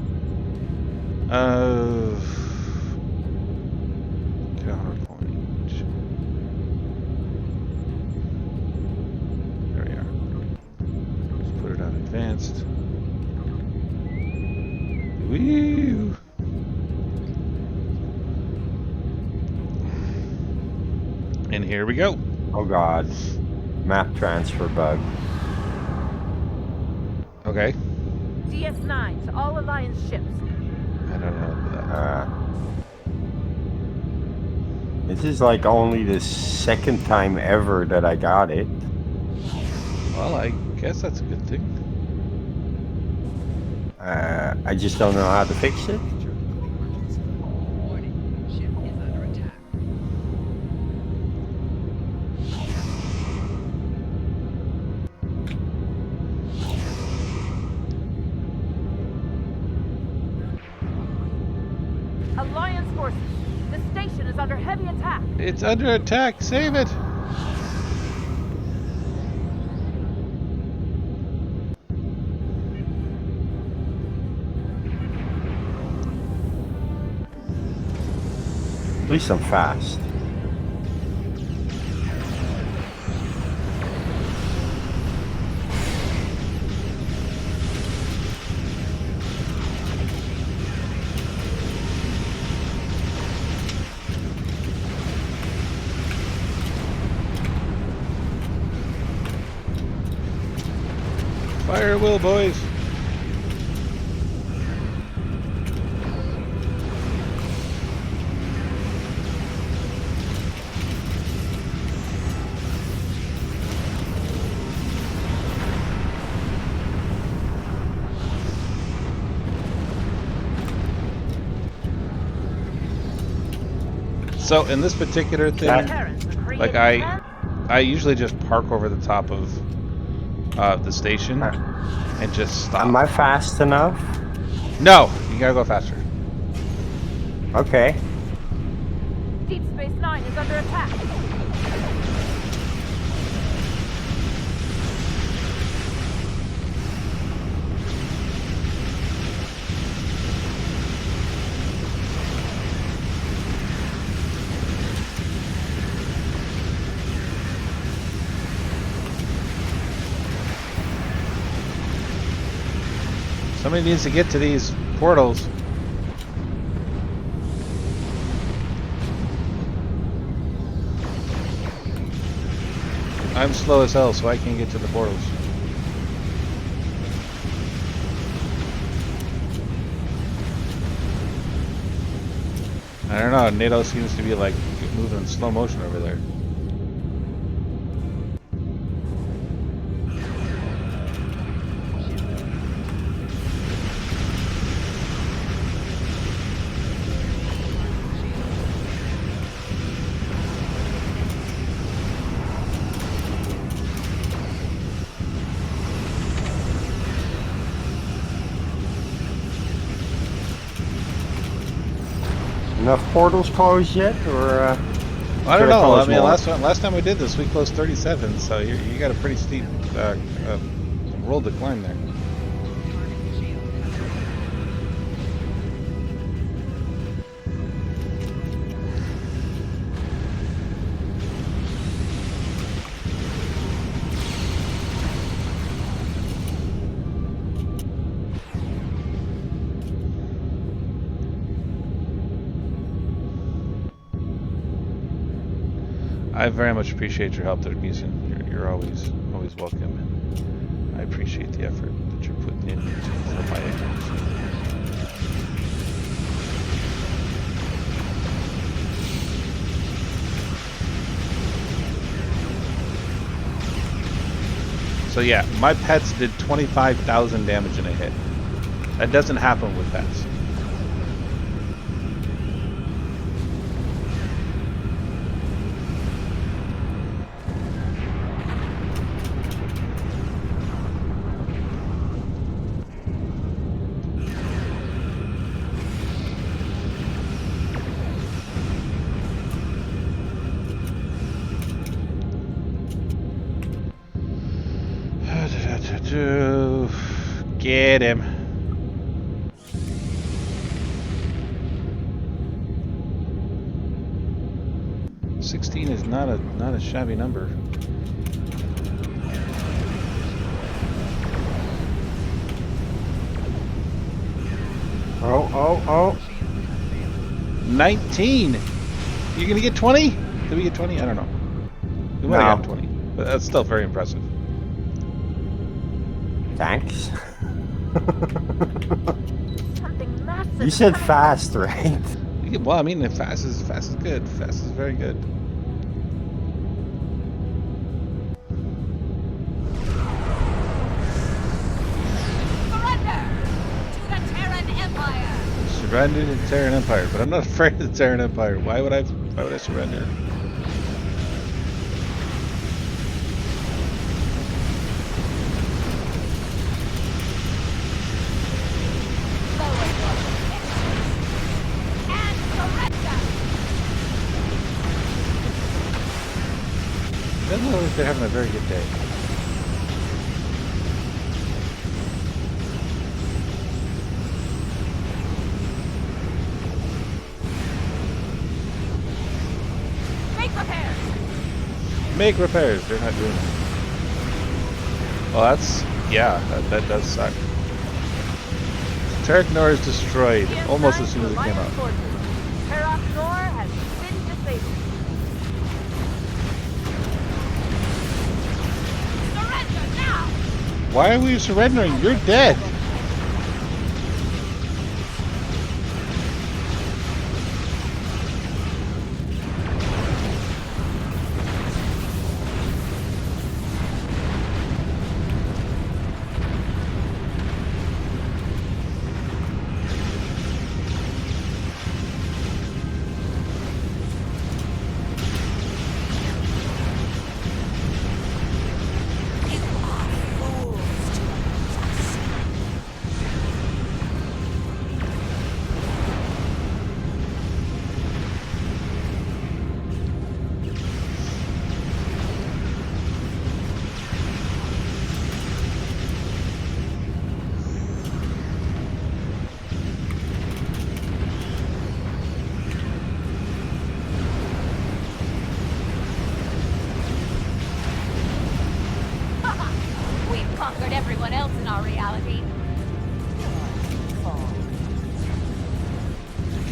Counterpoint. There we are. Let's put it on advanced. Woo! And here we go. Oh God. Map transfer bug. Okay. DS9 to all Alliance ships. I don't know that. This is like only the second time ever that I got it. Well, I guess that's a good thing. I just don't know how to fix it. Warning, ship is under attack. Alliance forces. The station is under heavy attack. It's under attack. Save it. At least I'm fast. Fire at will, boys. So in this particular thing, like I usually just park over the top of the station and just stop. Am I fast enough? No, you gotta go faster. Okay. Deep Space Nine is under attack. Somebody needs to get to these portals. I'm slow as hell, so I can't get to the portals. I don't know, NATO seems to be like moving in slow motion over there. Enough portals closed yet, or? I don't know. I mean, more? last time we did this, we closed 37, so you got a pretty steep road to climb there. I very much appreciate your help there, Musin. You're always welcome, and I appreciate the effort that you're putting in for my efforts. So yeah, my pets did 25,000 damage in a hit. That doesn't happen with pets. Get him. $16 is not a shabby number. Oh. 19. You're gonna get 20? Did we get 20? I don't know. We might have gotten 20, but that's still very impressive. Thanks. Something massive. You said fast, right? Well, I mean, fast is good. Fast is very good. Surrender to the Terran Empire, but I'm not afraid of the Terran Empire. Why would I surrender? Doesn't look like they're having a very good day. Make repairs. They're not doing it. Well, that does suck. Tarek Nor is destroyed almost as soon as it came out. Tarek Nor has been disabled. Surrender now! Why are we surrendering? You're dead.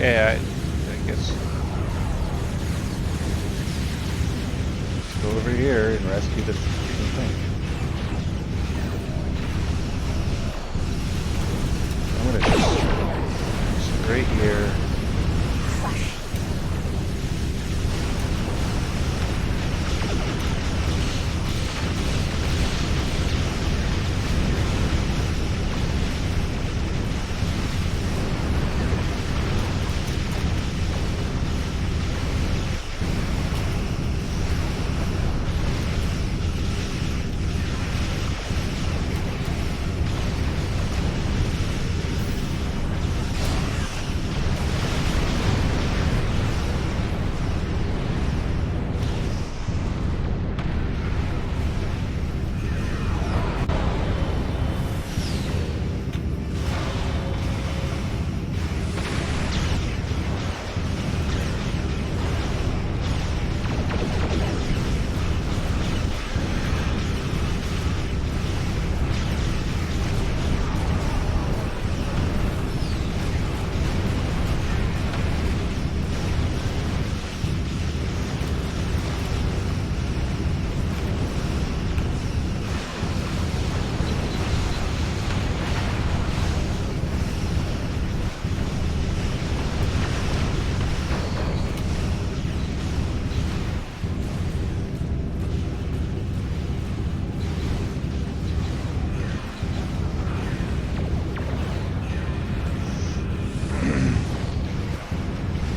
Okay, I guess let's go over here and rescue the freaking thing. I'm gonna just right here.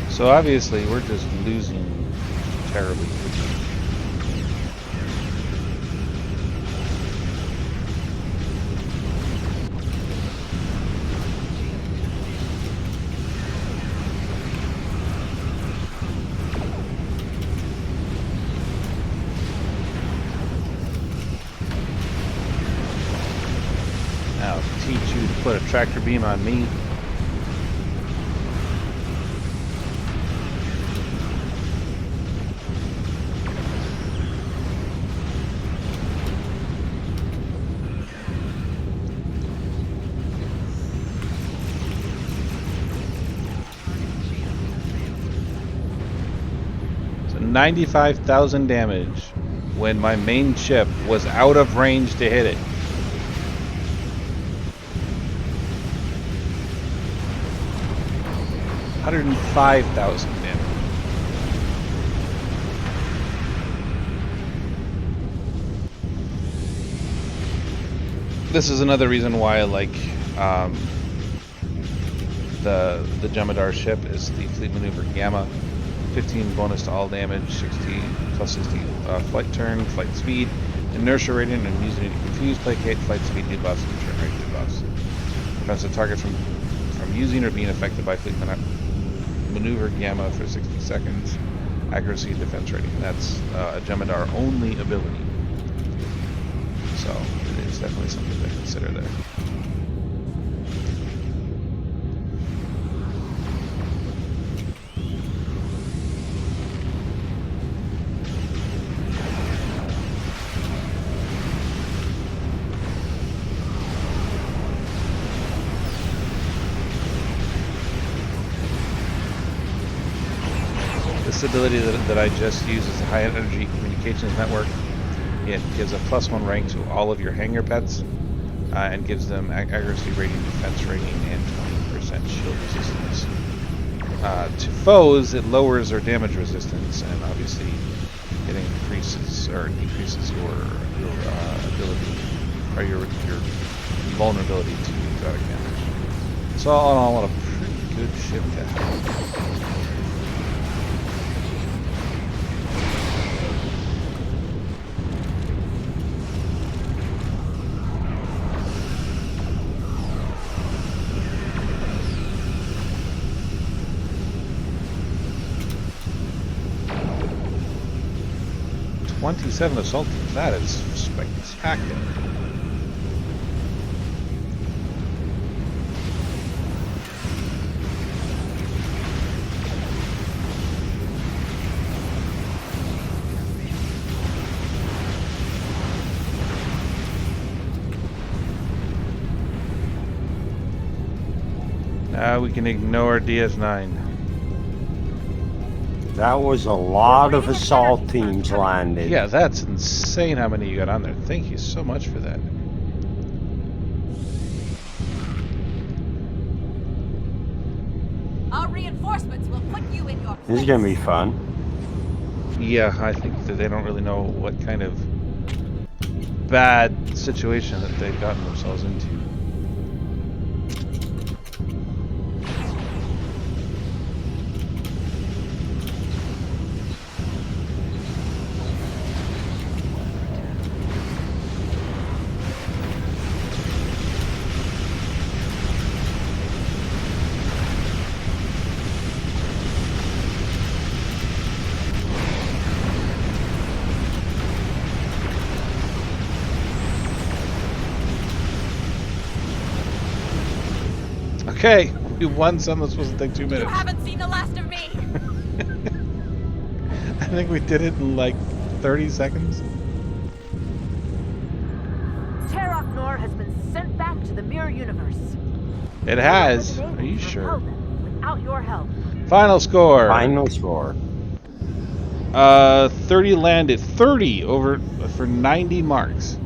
So obviously we're just losing terribly. Now teach you to put a tractor beam on me. So 95,000 damage when my main ship was out of range to hit it. $105,000 damage. This is another reason why I like the Jemadar ship is the Fleet Maneuver Gamma. 15 bonus to all damage, 60 plus 60 flight turn, flight speed, inertia rating, and using it to confuse, placate, flight speed debuffs, and turn rate debuffs. Prevents the target from using or being affected by Fleet Maneuver Gamma for 60 seconds. Accuracy and defense rating. That's a Jemadar only ability. So it's definitely something to consider there. This ability that I just used is a high energy communications network. It gives a +1 rank to all of your hangar pets and gives them accuracy rating, defense rating, and 20% shield resistance. To foes, it lowers their damage resistance, and obviously it increases or decreases your ability or your vulnerability to necrotic damage. So all in all, a pretty good ship to have. '27 assault teams. That is spectacular. Now we can ignore DS9. That was a lot of assault teams landed. Yeah, that's insane how many you got on there. Thank you so much for that. Our reinforcements will put you in your place. This is gonna be fun. Yeah, I think that they don't really know what kind of bad situation that they've gotten themselves into. Okay, we won some that's supposed to take 2 You minutes. haven't seen the last of me. I think we did it in like 30 seconds. Terracnor has been sent back to the mirror universe. It has. Are you sure? Without your help. Final score. Final score. 30 landed. 30 over for 90 marks.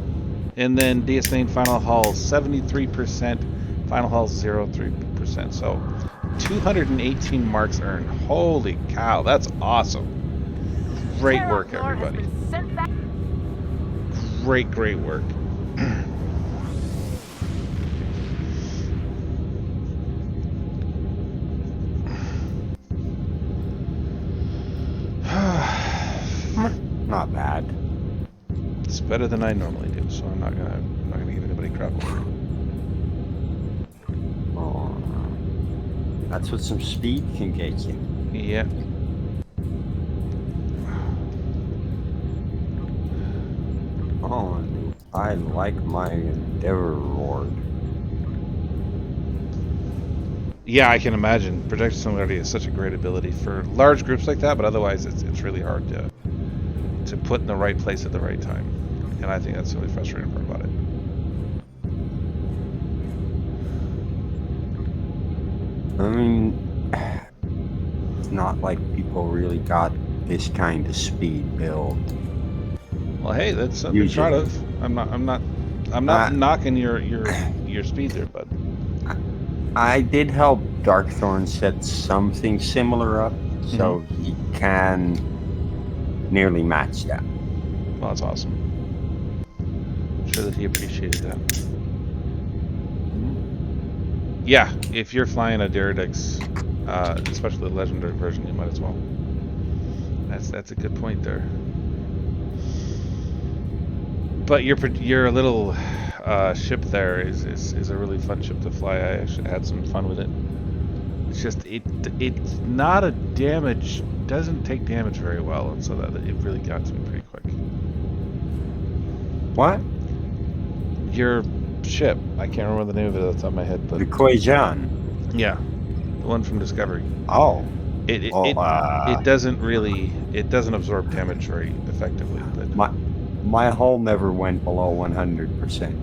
And then DS9 final hull 73%. Final hull 0.3%. So 218 marks earned. Holy cow, that's awesome. Great work, Terracnor has everybody. been sent back. Great work. Not bad. It's better than I normally do, so I'm not gonna give anybody crap over it. Oh, that's what some speed can get you. Yeah. Oh, I like my Endeavor reward. Yeah, I can imagine. Projection similarity is such a great ability for large groups like that, but otherwise it's really hard to put in the right place at the right time. And I think that's the really frustrating part about it. I mean, it's not like people really got this kind of speed build. Well, hey, that's something to be proud of. I'm not knocking your speed there, bud. I did help Darkthorn set something similar up, so he can nearly match that. Well, that's awesome. I'm sure that he appreciated that. Yeah, if you're flying a Diridex, especially the legendary version, you might as well. That's a good point there. But your little ship there is a really fun ship to fly. I actually had some fun with it. It's just it's not a damage, doesn't take damage very well, and so that it really got to me pretty quick. What? Your ship, I can't remember the name of it off the top of my head, but The Koijan. yeah, the one from Discovery. Oh. It doesn't absorb damage very effectively. But my hull never went below 100%.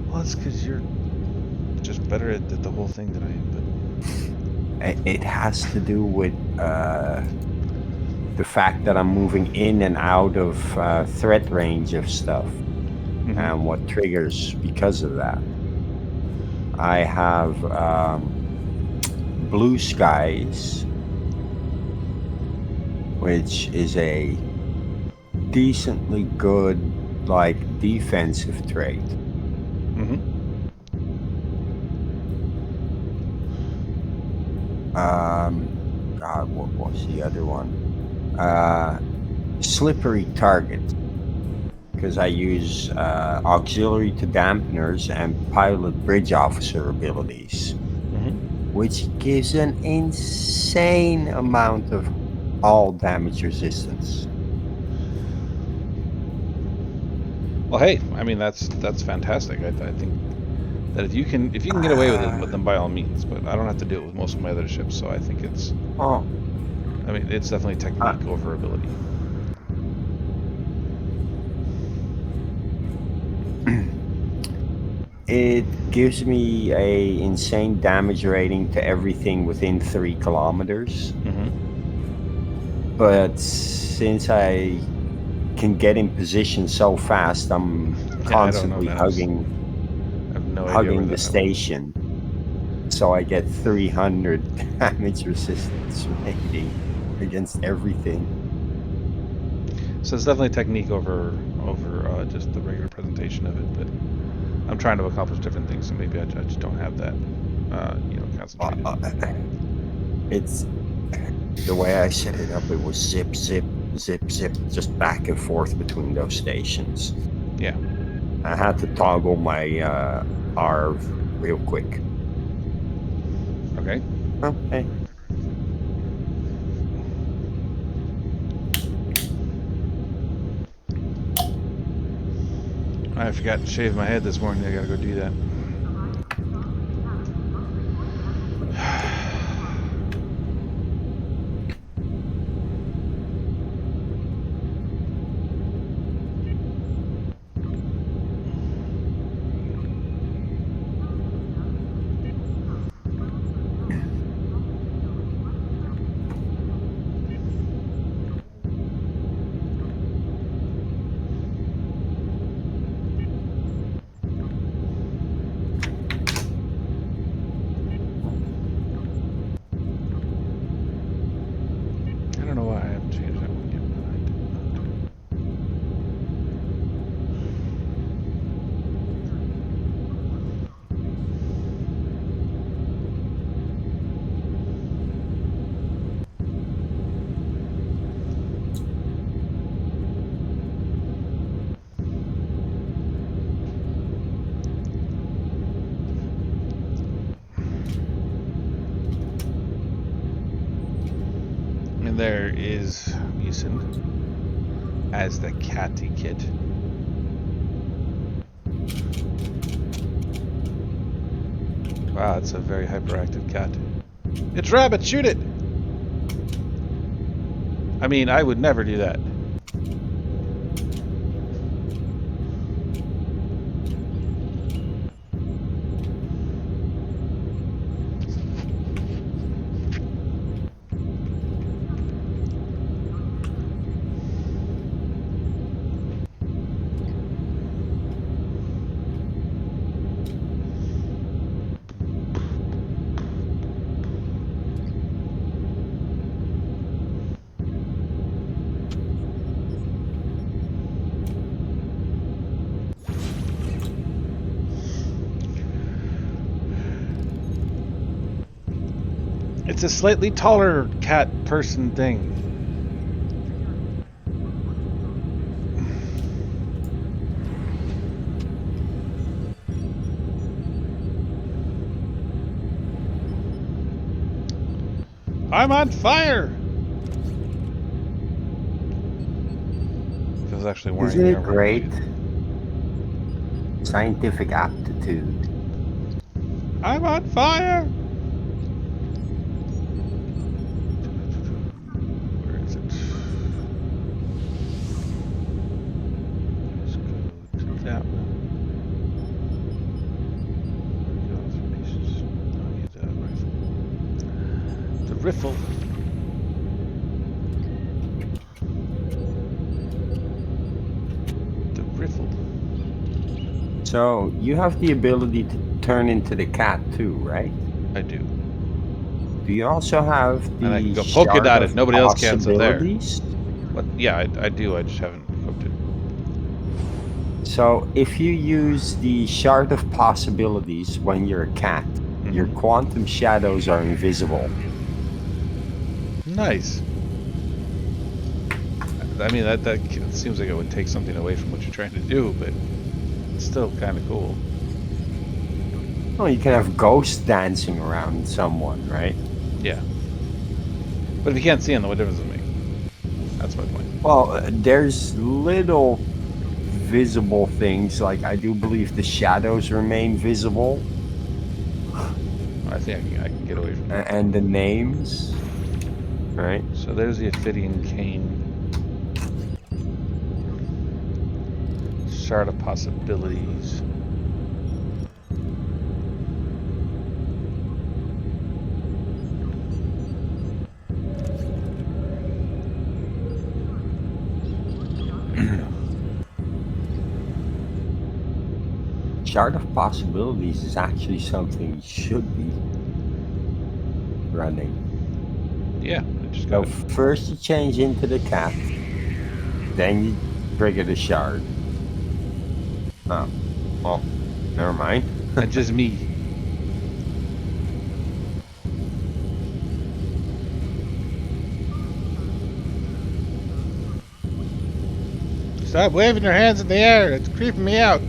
well, it's because you're just better at the whole thing than I am. But It has to do with the fact that I'm moving in and out of threat range of stuff, and what triggers because of that. I have Blue Skies, which is a decently good, like, defensive trait. God, what was the other one? Slippery target, because I use auxiliary to dampeners and pilot bridge officer abilities, which gives an insane amount of all damage resistance. well, hey, I mean that's fantastic. I think that if you can get away with them by all means, but I don't have to do it with most of my other ships, so I think it's. Oh. I mean, it's definitely technique over ability. It gives me a insane damage rating to everything within 3 kilometers. But since I can get in position so fast, I'm Yeah, I don't know, constantly man. I have no idea where hugging the that went. station. So I get 300 damage resistance rating against everything. So it's definitely technique over just the regular presentation of it. But I'm trying to accomplish different things, so maybe I just don't have that, Uh, concentrated. uh, it's the way I set it up. It was zip, zip, zip, zip, just back and forth between those stations. Yeah. I had to toggle my R real quick. Okay. Okay. I forgot to shave my head this morning. I gotta go do that. I don't know why I haven't changed that one yet, but I did not. And there is Musin as the catty kit. Wow, it's a very hyperactive cat. It's Rabbit, shoot it! I mean, I would never do that. It's a slightly taller cat person thing. I'm on fire! Feels actually wearing Isn't the it armor makes great? you. Scientific aptitude. I'm on fire! Where is it? Let's go to that one. Go through pieces. I need the rifle. The riffle. The riffle. So you have the ability to turn into the cat too, right? I do. Do you also have And I can the go polka shard dotted. of Nobody else can, so there. possibilities? But yeah, I do. I just haven't equipped it. So if you use the shard of possibilities when you're a cat, your Mm-hmm. quantum shadows are invisible. Nice. I mean, that seems like it would take something away from what you're trying to do, but it's still kind of cool. Well, you can have ghosts dancing around someone, right? Yeah. But if you can't see them, what difference does it make? That's my point. Well, there's little visible things, like I do believe the shadows remain visible, I think I can get away from that. and the names, right? So there's the Ophidian Cane. Shard of Possibilities. Shard of Possibilities is actually something you should be running. Yeah, I just So got it. first you change into the cat, then you trigger the shard. Oh, well, never mind. That's just me. Stop waving your hands in the air. It's creeping me out.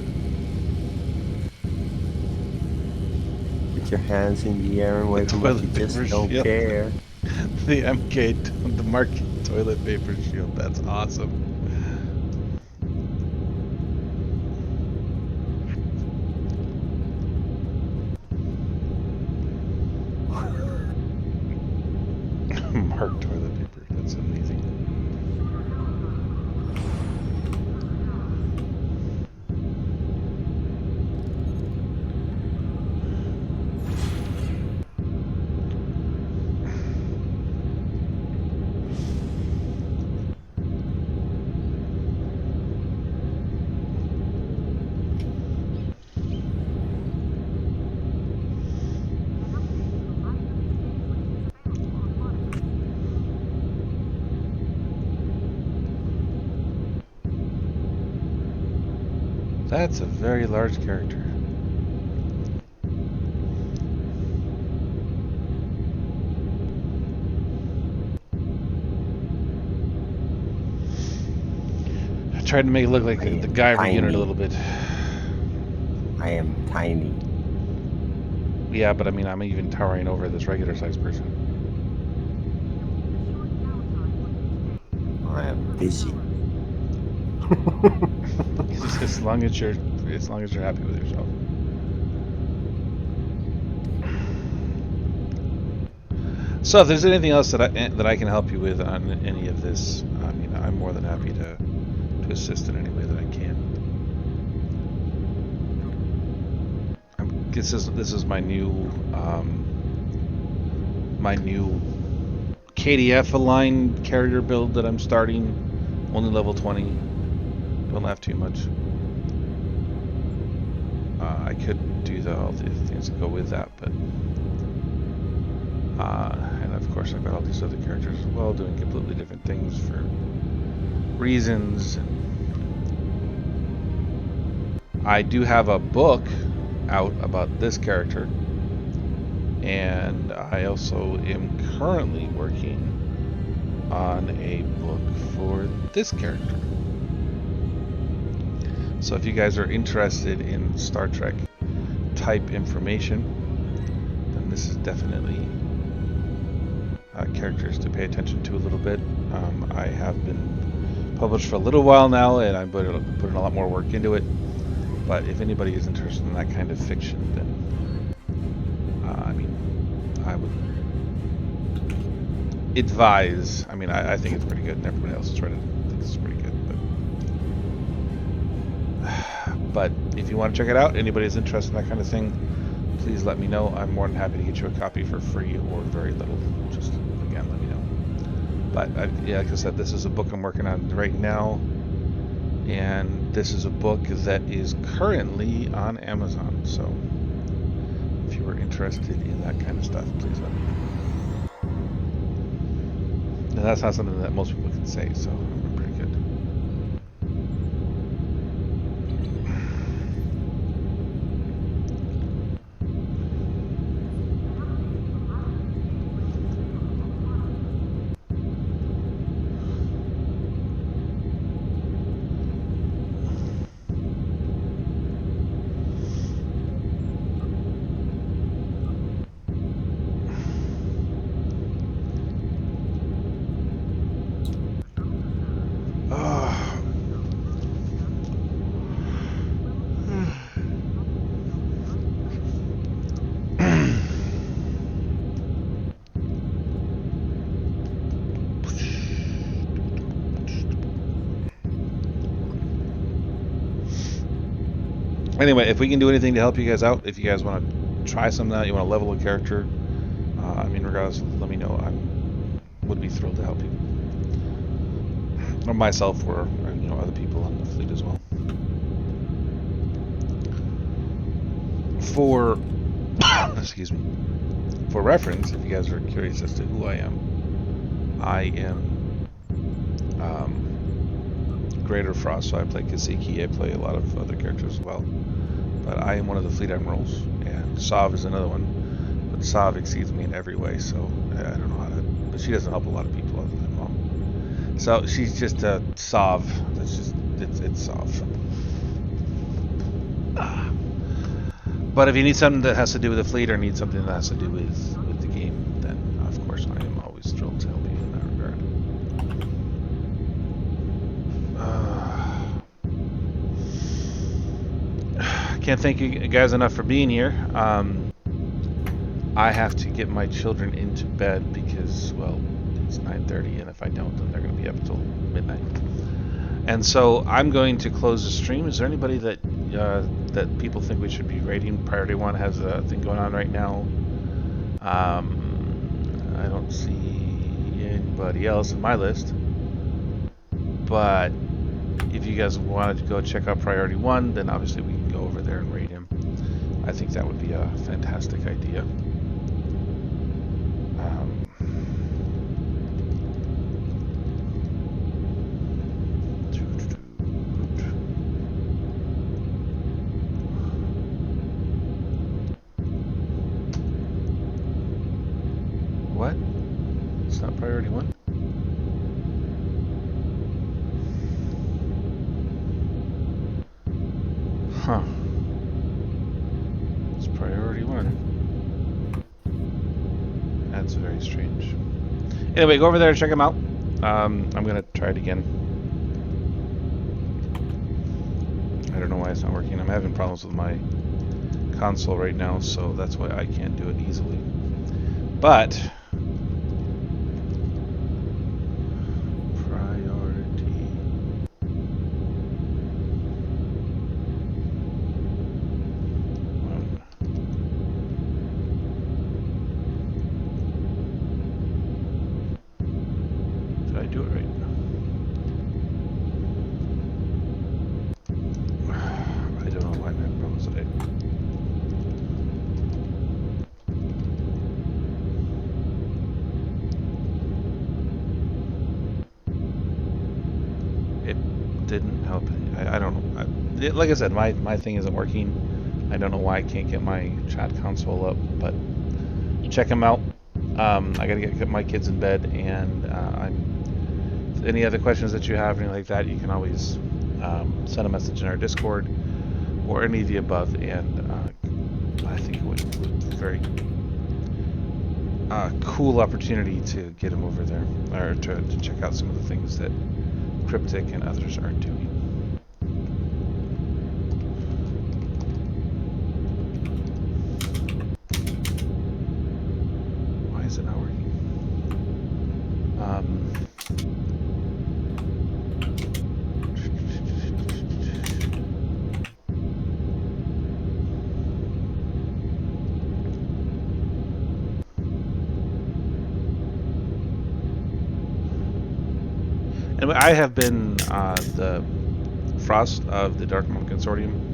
Put your hands in the air and The wave them like you toilet just paper don't shield. care. The MK, the Mark toilet paper shield. That's awesome. Mark toilet paper. That's amazing. That's a very large character. I tried to make it look like I the am Guyver unit a tiny. little bit. I am tiny. Yeah, but I mean, I'm even towering over this regular sized person. I am busy. as long as you're happy with yourself. So, if there's anything else that I can help you with on any of this, I mean, I'm more than happy to assist in any way that I can. This is my new KDF aligned carrier build that I'm starting. Only level 20. Don't laugh too much. I could do all the things that go with that, but and of course I've got all these other characters as well doing completely different things for reasons. And I do have a book out about this character, and I also am currently working on a book for this character. So if you guys are interested in Star Trek type information, then this is definitely characters to pay attention to a little bit. I have been published for a little while now, and I'm putting a lot more work into it. But if anybody is interested in that kind of fiction, then I mean, I would advise. I mean, I think it's pretty good, and everybody else is trying to think it's pretty good. But if you want to check it out, anybody is interested in that kind of thing, please let me know. I'm more than happy to get you a copy for free or very little. Just again, let me know. But yeah, like I said, this is a book I'm working on right now, and this is a book that is currently on Amazon. So if you are interested in that kind of stuff, please let me know. And that's not something that most people can say, so I'm pretty good. Anyway, if we can do anything to help you guys out, if you guys want to try some of that, you want to level a character, I mean, regardless, let me know. I would be thrilled to help you, or myself, or other people on the fleet as well. For excuse me. For reference, if you guys are curious as to who I am Greater Frost, so I play Kaseki, I play a lot of other characters as well. But I am one of the Fleet Admirals, and Sav is another one. But Sav exceeds me in every way, so I don't know how to... But she doesn't help a lot of people other than Mom. So she's just a Sav. That's just... It's Sav. But if you need something that has to do with the fleet or need something that has to do with the game, then of course I am always thrilled to help you in that regard. Can't thank you guys enough for being here. I have to get my children into bed because, well, it's 9:30, and if I don't, then they're going to be up till midnight. And so I'm going to close the stream. Is there anybody that people think we should be rating? Priority 1 has a thing going on right now. I don't see anybody else in my list. But if you guys wanted to go check out Priority 1, then obviously we can go over there and rate him. I think that would be a fantastic idea. What? It's not Priority 1? Huh. It's Priority 1. That's very strange. Anyway, go over there and check them out. I'm going to try it again. I don't know why it's not working. I'm having problems with my console right now, so that's why I can't do it easily. But... didn't help. I don't know. Like I said, my thing isn't working. I don't know why I can't get my chat console up, but check them out. I gotta get my kids in bed, and any other questions that you have, anything like that, you can always send a message in our Discord or any of the above, and I think it would be a very cool opportunity to get them over there, or to check out some of the things that Cryptic and others are doing. Why is it not working? Anyway, I have been the Frost of the DarkMom Consortium.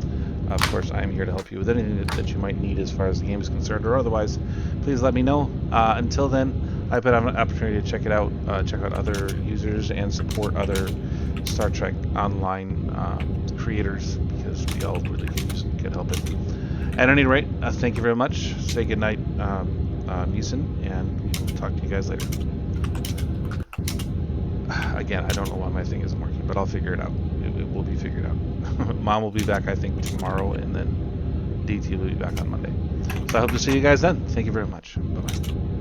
Of course, I am here to help you with anything that you might need as far as the game is concerned, or otherwise, please let me know. Until then, I've been having an opportunity to check it out, check out other users, and support other Star Trek Online creators, because we all really can help it. At any rate, thank you very much. Say goodnight, Musin, and we will talk to you guys later. Again, I don't know why my thing isn't working, but I'll figure it out. It will be figured out. Mom will be back, I think, tomorrow, and then DT will be back on Monday. So I hope to see you guys then. Thank you very much. Bye-bye.